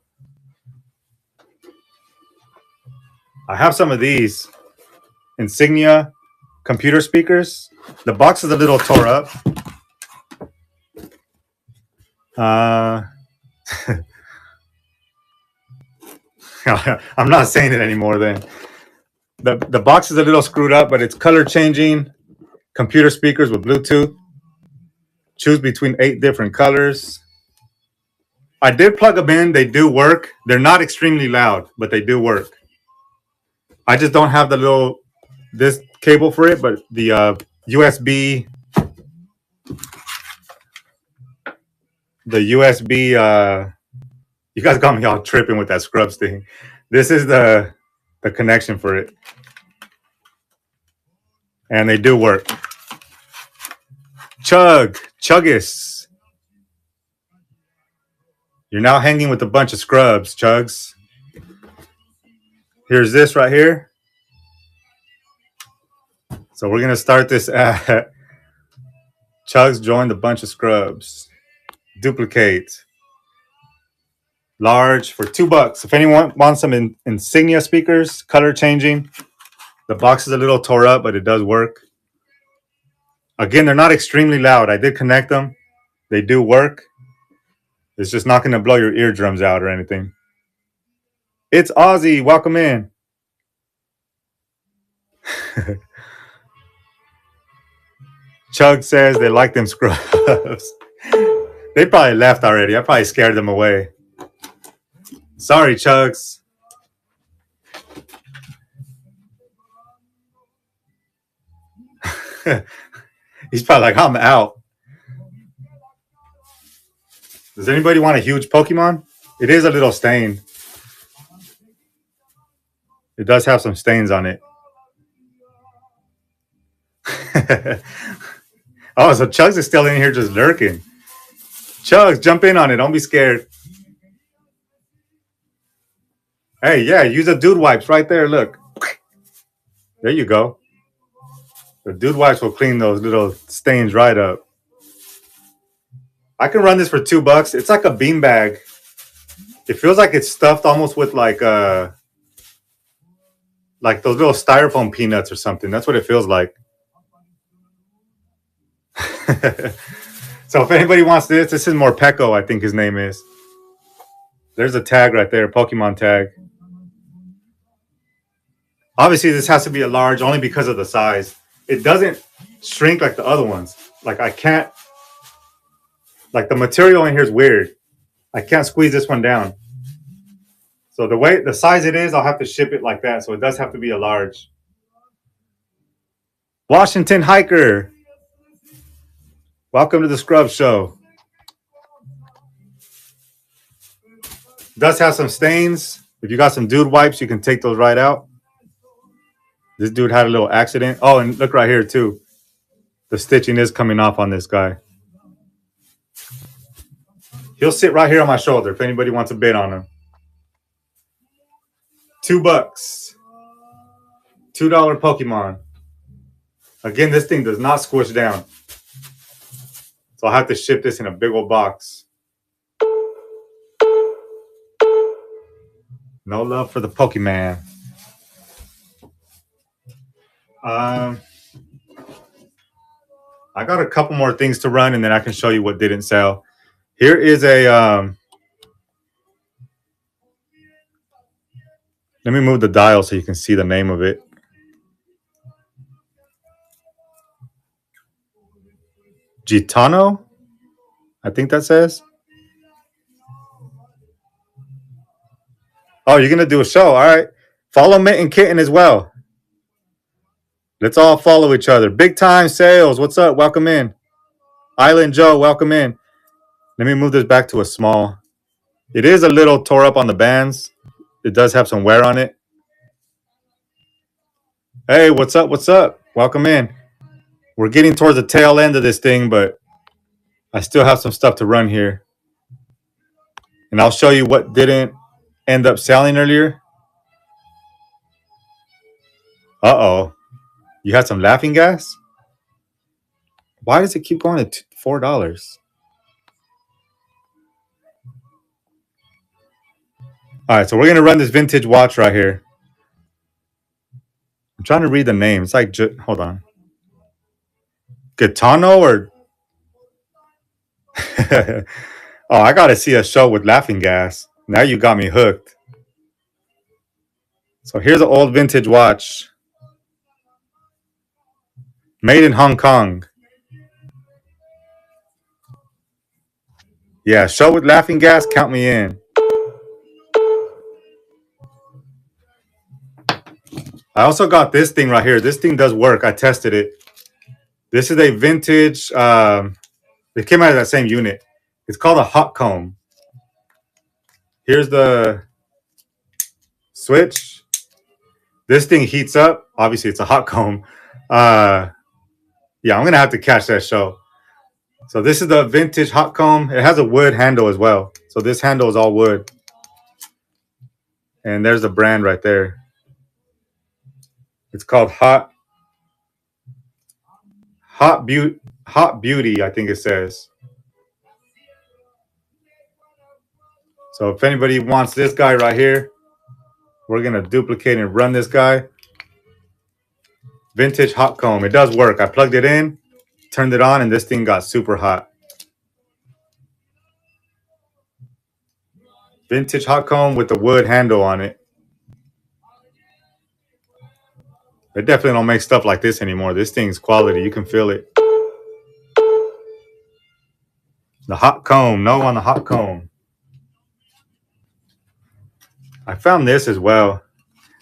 I have some of these Insignia computer speakers. The box is a little tore up. I'm not saying it anymore then. The box is a little screwed up, but it's color changing. Computer speakers with Bluetooth. Choose between 8 different colors. I did plug them in. They do work. They're not extremely loud, but they do work. I just don't have this cable for it, but the USB, you guys got me all tripping with that Scrubs thing. This is the connection for it. And they do work. Chuggus. You're now hanging with a bunch of scrubs, Chugs. Here's this right here. So we're going to start this at Chugs joined a bunch of scrubs. Duplicate. Large for $2. If anyone wants some Insignia speakers, color changing. The box is a little tore up, but it does work. Again, they're not extremely loud. I did connect them. They do work. It's just not going to blow your eardrums out or anything. It's Ozzy. Welcome in. Chug says they like them scrubs. They probably left already. I probably scared them away. Sorry, Chugs. He's probably like, I'm out. Does anybody want a huge Pokemon? It is a little stained. It does have some stains on it. Oh, so Chugs is still in here just lurking. Chugs, jump in on it. Don't be scared. Hey, yeah, use the dude wipes right there. Look. There you go. The dude wipes will clean those little stains right up. I can run this for $2. It's like a beanbag. It feels like it's stuffed almost with like those little styrofoam peanuts or something. That's what it feels like. So if anybody wants this is Morpeko, I think his name is. There's a tag right there, Pokemon tag. Obviously, this has to be a large only because of the size. It doesn't shrink like the other ones. Like I can't, like the material in here is weird. I can't squeeze this one down. So the size it is, I'll have to ship it like that. So it does have to be a large. Washington Hiker. Welcome to the Scrub Show. It does have some stains. If you got some dude wipes, you can take those right out. This dude had a little accident. Oh, and look right here too. The stitching is coming off on this guy. He'll sit right here on my shoulder if anybody wants a bid on him. $2. $2 Pokemon. Again, this thing does not squish down. So I'll have to ship this in a big old box. No love for the Pokemon. I got a couple more things to run and then I can show you what didn't sell. Here is a let me move the dial so you can see the name of it. Gitano, I think that says. Oh, you're gonna do a show. All right. Follow Mint and Kitten as well. Let's all follow each other. Big time sales. What's up? Welcome in. Island Joe, welcome in. Let me move this back to a small. It is a little tore up on the bands. It does have some wear on it. Hey, what's up? What's up? Welcome in. We're getting towards the tail end of this thing, but I still have some stuff to run here. And I'll show you what didn't end up selling earlier. Uh-oh. You had some laughing gas? Why does it keep going to $4? All right, so we're going to run this vintage watch right here. I'm trying to read the name. It's like, hold on. Gitano or... Oh, I got to see a show with laughing gas. Now you got me hooked. So here's an old vintage watch. Made in Hong Kong. Yeah, show with laughing gas, count me in. I also got this thing right here. This thing does work. I tested it. This is a vintage. It came out of that same unit. It's called a hot comb. Here's the switch. This thing heats up. Obviously, it's a hot comb. Yeah, I'm going to have to catch that show. So this is the vintage hot comb. It has a wood handle as well. So this handle is all wood. And there's the brand right there. It's called Hot Beauty, I think it says. So if anybody wants this guy right here, we're going to duplicate and run this guy. Vintage hot comb. It does work. I plugged it in, turned it on, and this thing got super hot. Vintage hot comb with the wood handle on it. They definitely don't make stuff like this anymore. This thing's quality. You can feel it. The hot comb. No on the hot comb. I found this as well.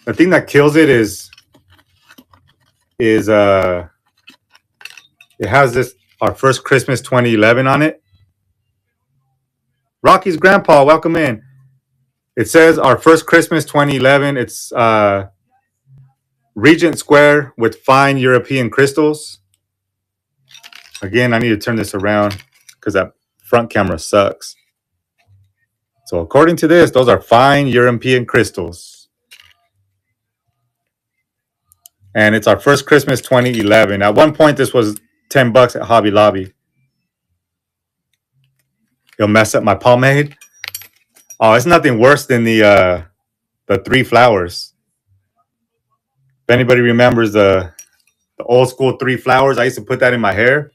The thing that kills it is it has this Our First Christmas 2011 on it. Rocky's grandpa, welcome in. It says Our First Christmas 2011. It's Regent Square with fine European crystals. Again, I need to turn this around because that front camera sucks. So according to this, those are fine European crystals. And it's Our First Christmas 2011. At one point, this was $10 at Hobby Lobby. It'll mess up my pomade. Oh, it's nothing worse than the 3 flowers. If anybody remembers the old school 3 flowers, I used to put that in my hair.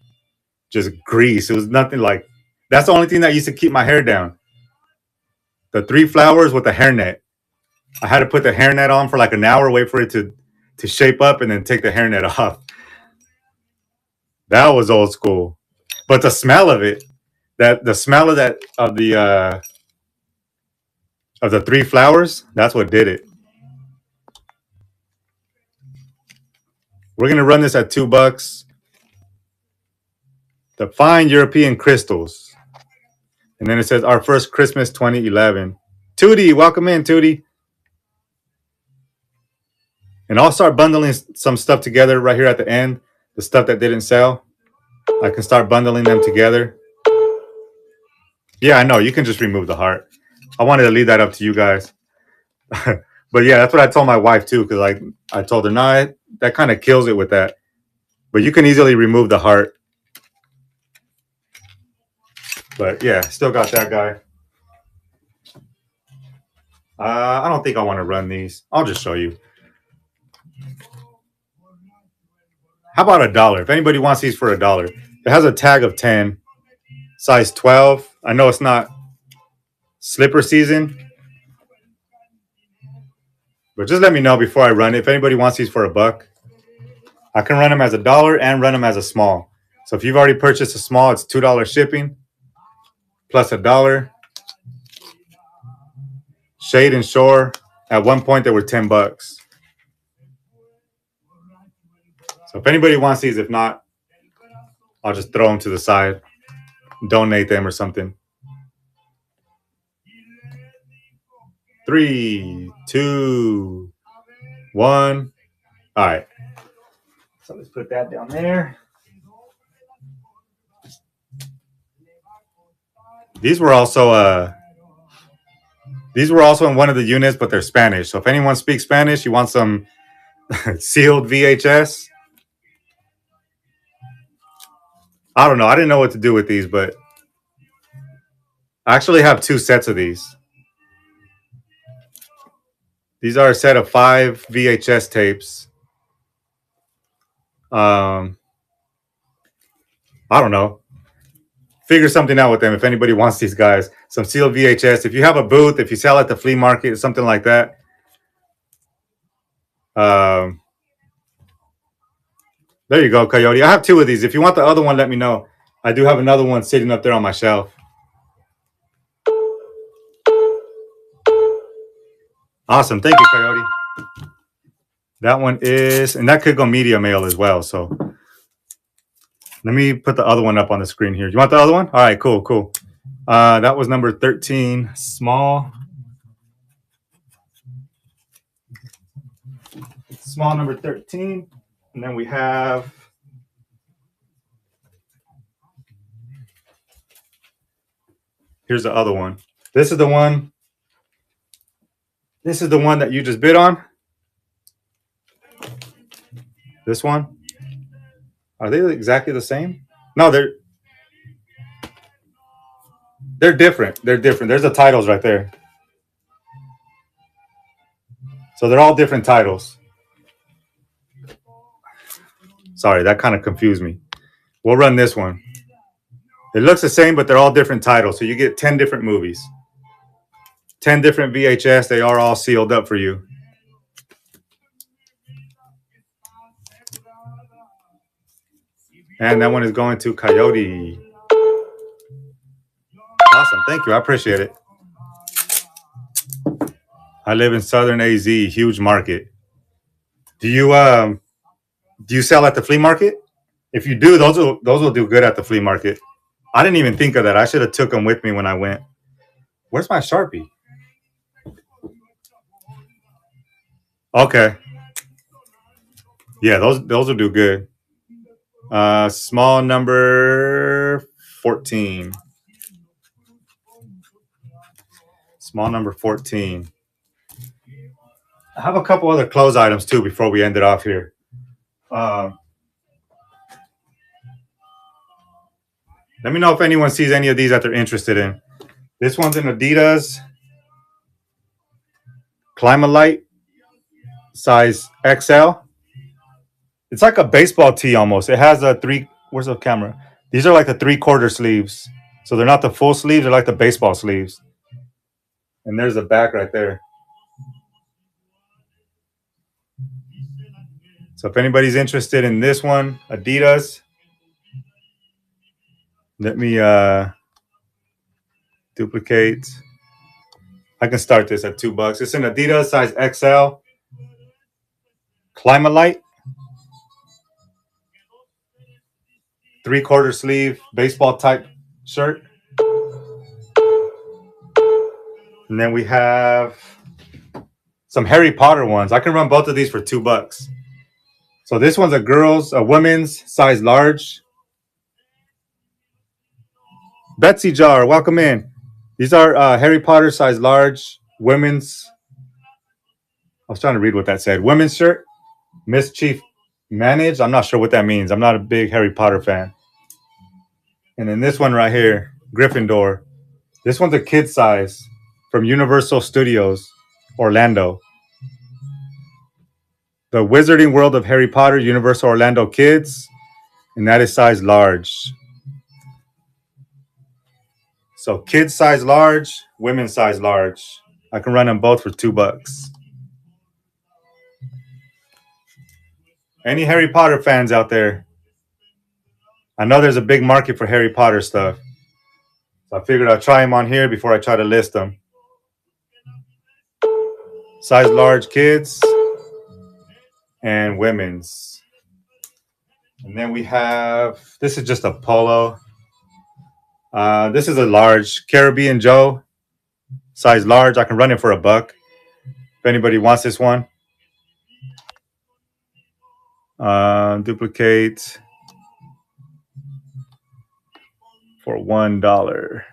Just grease. It was nothing like... That's the only thing that used to keep my hair down. The 3 flowers with the hairnet. I had to put the hairnet on for like an hour, wait for it to shape up, and then take the hairnet off. That was old school. But the smell of it, the smell of the 3 flowers, that's what did it. We're going to run this at $2. The fine European crystals. And then it says Our First Christmas 2011. Tootie, welcome in, Tootie. And I'll start bundling some stuff together right here at the end. The stuff that didn't sell. I can start bundling them together. Yeah, I know. You can just remove the heart. I wanted to leave that up to you guys. But yeah, that's what I told my wife too. Because I told her, nah, that kind of kills it with that. But you can easily remove the heart. But yeah, still got that guy. I don't think I want to run these. I'll just show you. How about $1? If anybody wants these for $1. It has a tag of 10. Size 12. I know it's not slipper season. But just let me know before I run it. If anybody wants these for $1, I can run them as $1 and run them as a small. So if you've already purchased a small, it's $2 shipping plus $1. Shade and Shore. At one point, they were $10. So if anybody wants these, if not, I'll just throw them to the side, donate them or something. 3, 2, 1. All right. So let's put that down there. These were also in one of the units, but they're Spanish. So if anyone speaks Spanish, you want some sealed VHS. I don't know. I didn't know what to do with these, but I actually have 2 sets of these. These are a set of 5 VHS tapes. I don't know. Figure something out with them if anybody wants these guys. Some sealed VHS. If you have a booth, if you sell at the flea market, something like that. There you go, Coyote. I have 2 of these. If you want the other one, let me know. I do have another one sitting up there on my shelf. Awesome. Thank you, Coyote. That one is, and that could go media mail as well. So let me put the other one up on the screen here. You want the other one? All right, cool, cool. That was number 13, small. Small number 13. And then we have here's the other one. This is the one. This is the one that you just bid on. This one. Are they exactly the same? No, they're different. They're different. There's the titles right there. So they're all different titles. Sorry, that kind of confused me. We'll run this one. It looks the same, but they're all different titles. So you get 10 different movies. 10 different VHS. They are all sealed up for you. And that one is going to Coyote. Awesome. Thank you. I appreciate it. I live in Southern AZ, huge market. Do you sell at the flea market? If you do, those will do good at the flea market. I didn't even think of that. I should have took them with me when I went. Where's my Sharpie? Okay. Yeah, those will do good. Small number 14. Small number 14. I have a couple other clothes items too before we end it off here. Let me know if anyone sees any of these that they're interested in. This one's an Adidas Climalite size XL. It's like a baseball tee almost. It has a where's the camera? These are like the 3/4 sleeves. So they're not the full sleeves, they're like the baseball sleeves. And there's the back right there. So if anybody's interested in this one, Adidas, let me duplicate. I can start this at $2. It's an Adidas size XL Climalite 3/4 sleeve baseball type shirt. And then we have some Harry Potter ones. I can run both of these for $2. So this one's a women's size large. Betsy Jar, welcome in. These are Harry Potter size large women's. I was trying to read what that said. Women's shirt, Mischief Managed. I'm not sure what that means. I'm not a big Harry Potter fan. And then this one right here, Gryffindor. This one's a kid size from Universal Studios, Orlando. The Wizarding World of Harry Potter, Universal Orlando Kids. And that is size large. So kids size large, women's size large. I can run them both for $2. Any Harry Potter fans out there? I know there's a big market for Harry Potter stuff. So I figured I'll try them on here before I try to list them. Size large kids and women's. And then we have, this is just a polo. This is a large Caribbean Joe, size large. I can run it for $1 if anybody wants this one. Duplicate for $1.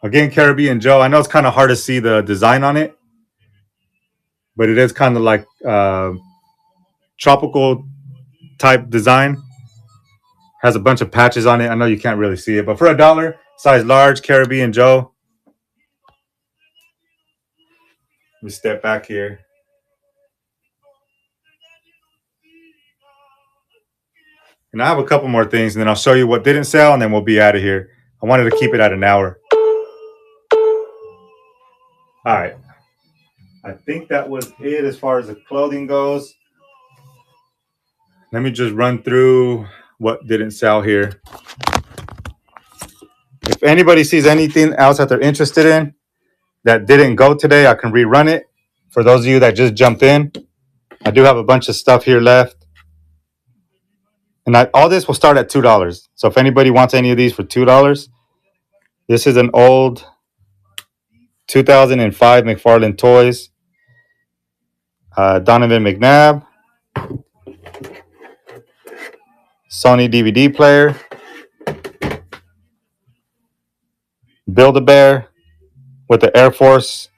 Again, Caribbean Joe. I know it's kind of hard to see the design on it, but it is kind of like tropical type design. Has a bunch of patches on it. I know you can't really see it, but for $1, size large, Caribbean Joe. Let me step back here. And I have a couple more things, and then I'll show you what didn't sell, and then we'll be out of here. I wanted to keep it at an hour. All right. I think that was it as far as the clothing goes. Let me just run through what didn't sell here. If anybody sees anything else that they're interested in that didn't go today, I can rerun it. For those of you that just jumped in, I do have a bunch of stuff here left. And all this will start at $2. So if anybody wants any of these for $2, this is an old 2005 McFarlane Toys. Donovan McNabb. Sony DVD player. Build-A-Bear with the Air Force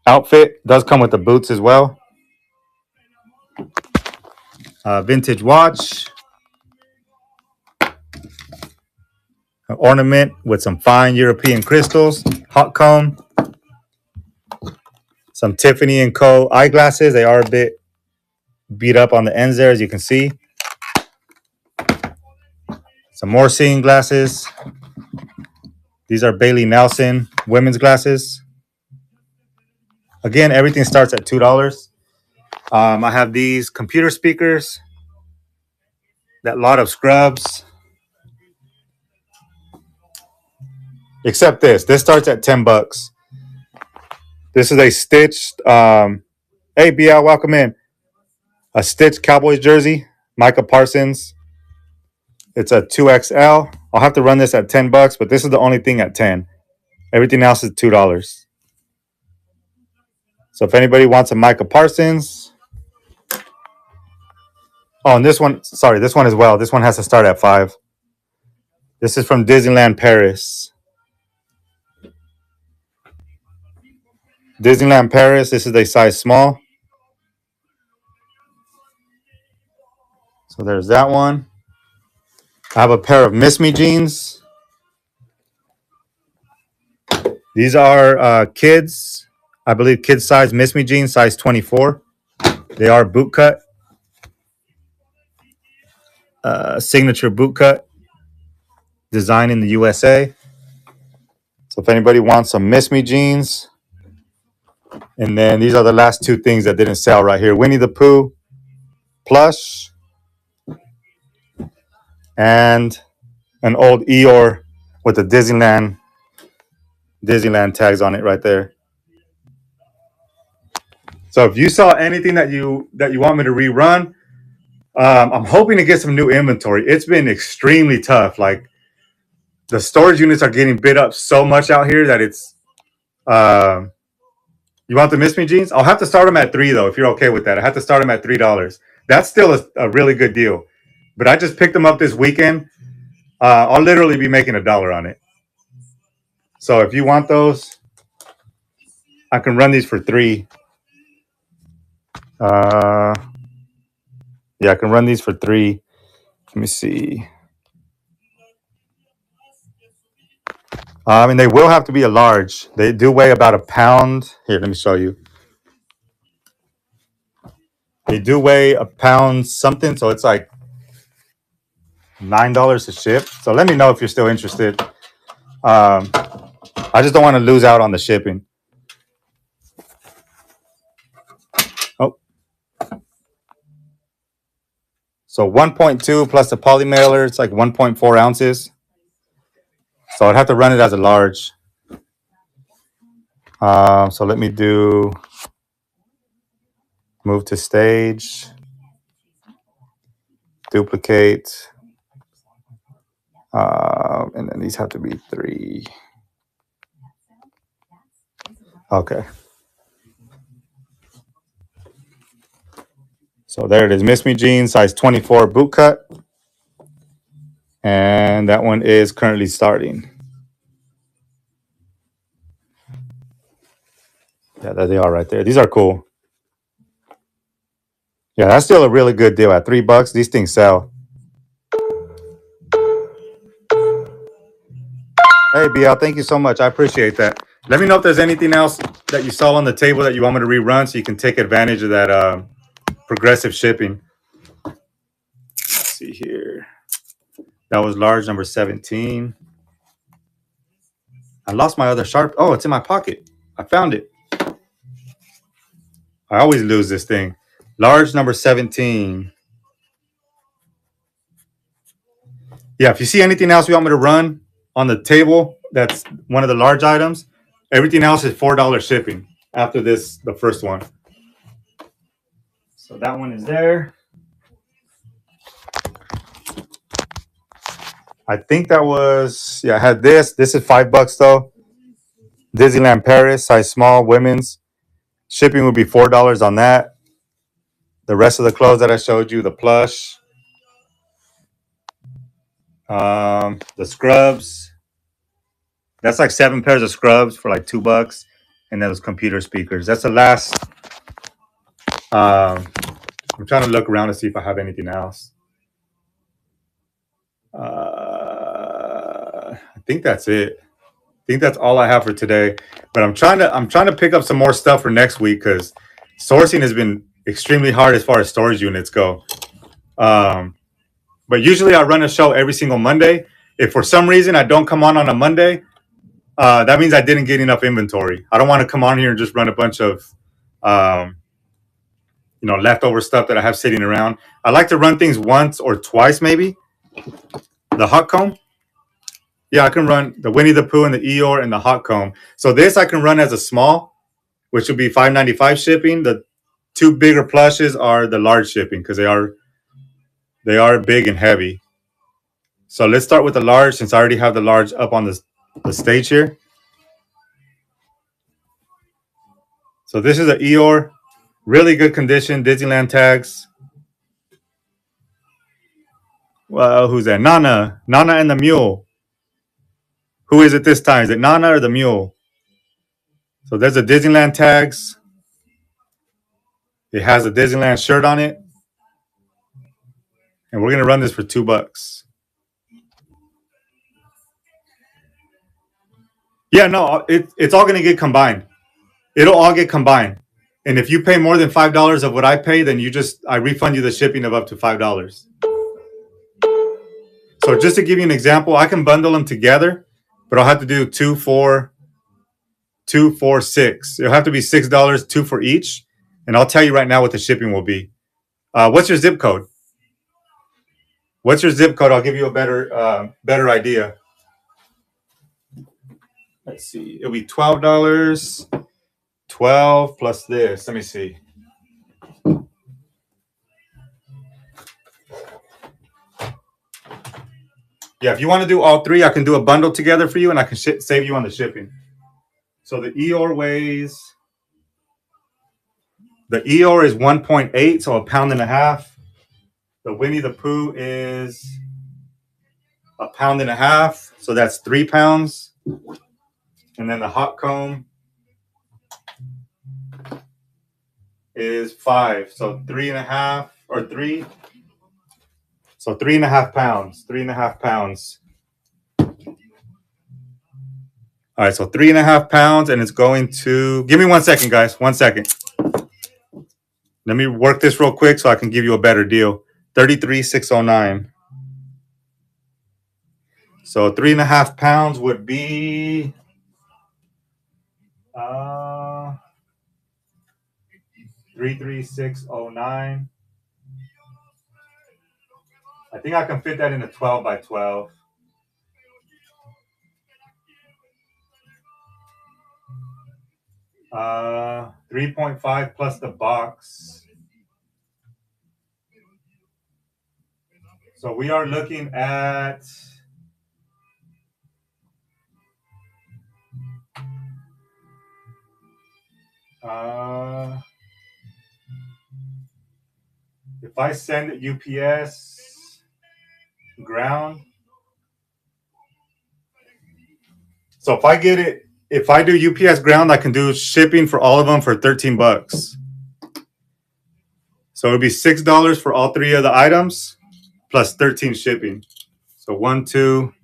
outfit. Does come with the boots as well. Vintage watch. An ornament with some fine European crystals. Hot comb. Some Tiffany & Co. eyeglasses. They are a bit beat up on the ends there, as you can see. Some more seeing glasses. These are Bailey Nelson women's glasses. Again, everything starts at $2. I have these computer speakers. That lot of scrubs. Except this. This starts at $10. This is a stitched, hey, BL, welcome in. A stitched Cowboys jersey, Micah Parsons. It's a 2XL. I'll have to run this at $10, but this is the only thing at 10. Everything else is $2. So if anybody wants a Micah Parsons. Oh, and this one, sorry, this one as well. This one has to start at $5. This is from Disneyland Paris. Disneyland Paris, this is a size small. So there's that one. I have a pair of Miss Me jeans. These are kids, I believe kid size Miss Me jeans, size 24. They are boot cut. Signature boot cut. Design in the USA. So if anybody wants some Miss Me jeans. And then these are the last two things that didn't sell right here. Winnie the Pooh plush. And an old Eeyore with the Disneyland tags on it right there. So if you saw anything that you want me to rerun, I'm hoping to get some new inventory. It's been extremely tough. Like the storage units are getting bid up so much out here that it's. You want the Miss Me jeans? I'll have to start them at $3 though. If you're okay with that, I have to start them at $3. That's still a really good deal. But I just picked them up this weekend. I'll literally be making $1 on it. So if you want those, I can run these for $3. Yeah, I can run these for $3. Let me see. I mean, they will have to be a large. They do weigh about a pound. Here, let me show you. They do weigh a pound something, so it's like $9 to ship. So let me know if you're still interested. I just don't want to lose out on the shipping. Oh. So 1.2 plus the poly mailer, it's like 1.4 ounces. So I'd have to run it as a large. So let me do move to stage, duplicate, and then these have to be 3. Okay. So there it is. Miss Me jeans, size 24 boot cut. And that one is currently starting. Yeah, there they are right there. These are cool. Yeah, that's still a really good deal at $3. These things sell. Hey, BL, thank you so much. I appreciate that. Let me know if there's anything else that you saw on the table that you want me to rerun so you can take advantage of that progressive shipping. Let's see here. That was large number 17. I lost my other sharp. Oh, it's in my pocket. I found it. I always lose this thing. Large number 17. Yeah, if you see anything else you want me to run on the table, that's one of the large items. Everything else is $4 shipping after this, the first one. So that one is there. I think that was, yeah, I had this. This is $5 though. Disneyland Paris, size small, women's. Shipping would be $4 on that. The rest of the clothes that I showed you, the plush, the scrubs. That's like 7 pairs of scrubs for like $2. And then those computer speakers. That's the last. I'm trying to look around to see if I have anything else. I think that's it. I think that's all I have for today. But I'm trying to pick up some more stuff for next week because sourcing has been extremely hard as far as storage units go. But usually I run a show every single Monday. If for some reason I don't come on a Monday, that means I didn't get enough inventory. I don't want to come on here and just run a bunch of leftover stuff that I have sitting around. I like to run things once or twice, maybe. The hot comb. Yeah, I can run the Winnie the Pooh and the Eeyore and the hot comb. So this I can run as a small, which would be $5.95 shipping. The 2 bigger plushes are the large shipping because they are big and heavy. So let's start with the large since I already have the large up on the stage here. So this is an Eeyore, really good condition, Disneyland tags. Well, who's that? Nana and the mule. Who is it this time? Is it Nana or the mule? So there's the Disneyland tags. It has a Disneyland shirt on it. And we're going to run this for $2. Yeah, no, it's all going to get combined. It'll all get combined. And if you pay more than $5 of what I pay, then I refund you the shipping of up to $5. So just to give you an example, I can bundle them together, but I'll have to do 2, 4, 2, 4, 6. It'll have to be $6, 2 for each. And I'll tell you right now what the shipping will be. What's your zip code? What's your zip code? I'll give you a better idea. Let's see. It'll be $12. 12 plus this. Let me see. Yeah, if you want to do all 3, I can do a bundle together for you, and I can save you on the shipping. So the Eeyore is 1.8, so 1.5 pounds. The Winnie the Pooh is 1.5 pounds, so that's 3 pounds. And then the hot comb is 5, so 3.5 or 3. So 3.5 pounds. 3.5 pounds. All right, so 3.5 pounds, and it's going to. Give me 1 second, guys. 1 second. Let me work this real quick so I can give you a better deal. 33,609. So 3.5 pounds would be 33609. I think I can fit that in a 12 by 12. 3.5 plus the box. So we are looking at if I send it UPS ground. So if I do UPS ground, I can do shipping for all of them for $13. So it'd be $6 for all three of the items plus 13 shipping. So 1, 2,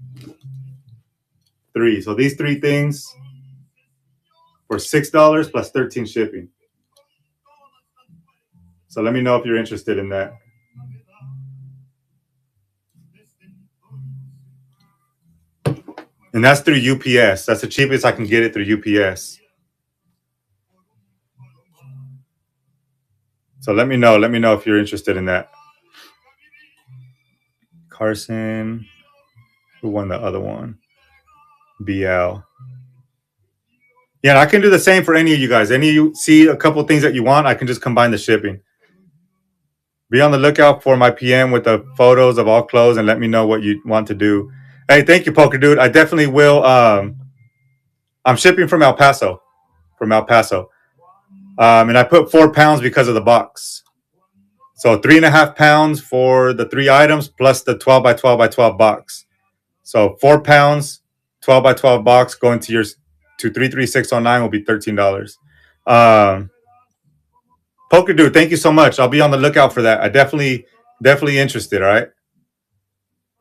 3. So these three things for $6 plus 13 shipping. So let me know if you're interested in that. And that's through UPS. That's the cheapest I can get it through UPS. So let me know. Let me know if you're interested in that. Carson. Who won the other one? BL. Yeah, and I can do the same for any of you guys. Any of you see a couple things that you want, I can just combine the shipping. Be on the lookout for my PM with the photos of all clothes and let me know what you want to do. Hey, thank you, Poker Dude. I definitely will. I'm shipping from El Paso. And I put 4 pounds because of the box. So 3.5 pounds for the 3 items plus the 12 by 12 by 12 box. So 4 pounds, 12 by 12 box going to your to 33609 will be $13. Poker Dude, thank you so much. I'll be on the lookout for that. I definitely interested. All right.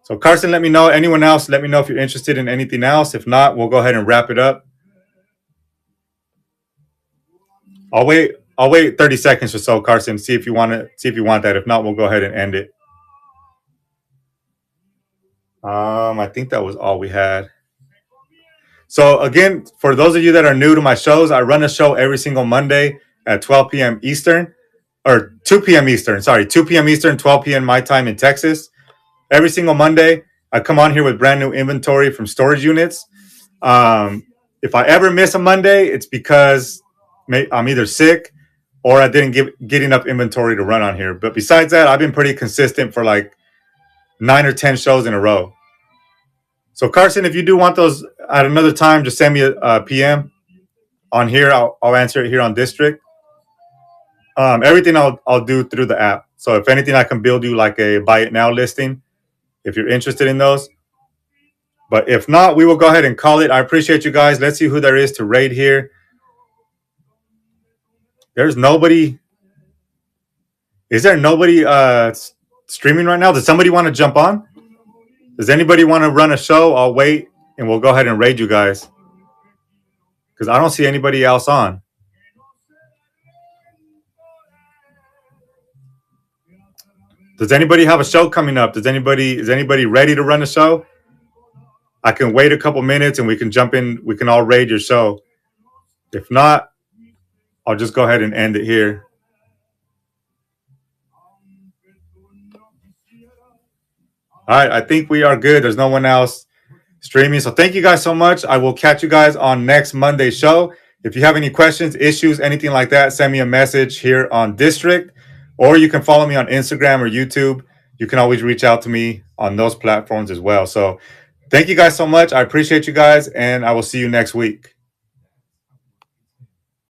So Carson, let me know. Anyone else, let me know if you're interested in anything else. If not, we'll go ahead and wrap it up. I'll wait 30 seconds or so, Carson. See if you want that. If not, we'll go ahead and end it. I think that was all we had. So again, for those of you that are new to my shows, I run a show every single Monday at 12 p.m. Eastern, or 2 p.m. Eastern. Sorry, 2 p.m. Eastern, 12 p.m. my time in Texas. Every single Monday, I come on here with brand new inventory from storage units. If I ever miss a Monday, it's because I'm either sick or I didn't get enough inventory to run on here. But besides that, I've been pretty consistent for like 9 or 10 shows in a row. So Carson, if you do want those at another time, just send me a PM on here. I'll answer it here on District. Everything I'll do through the app. So if anything, I can build you like a buy it now listing if you're interested in those. But if not, we will go ahead and call it. I appreciate you guys. Let's see who there is to raid here. There's nobody. Is there nobody streaming right now? Does somebody want to jump on? Does anybody want to run a show? I'll wait and we'll go ahead and raid you guys. Because I don't see anybody else on. Does anybody have a show coming up? Is anybody ready to run a show? I can wait a couple minutes and we can jump in. We can all raid your show. If not, I'll just go ahead and end it here. All right, I think we are good. There's no one else streaming. So thank you guys so much. I will catch you guys on next Monday's show. If you have any questions, issues, anything like that, send me a message here on District, or you can follow me on Instagram or YouTube. You can always reach out to me on those platforms as well. So thank you guys so much. I appreciate you guys, and I will see you next week.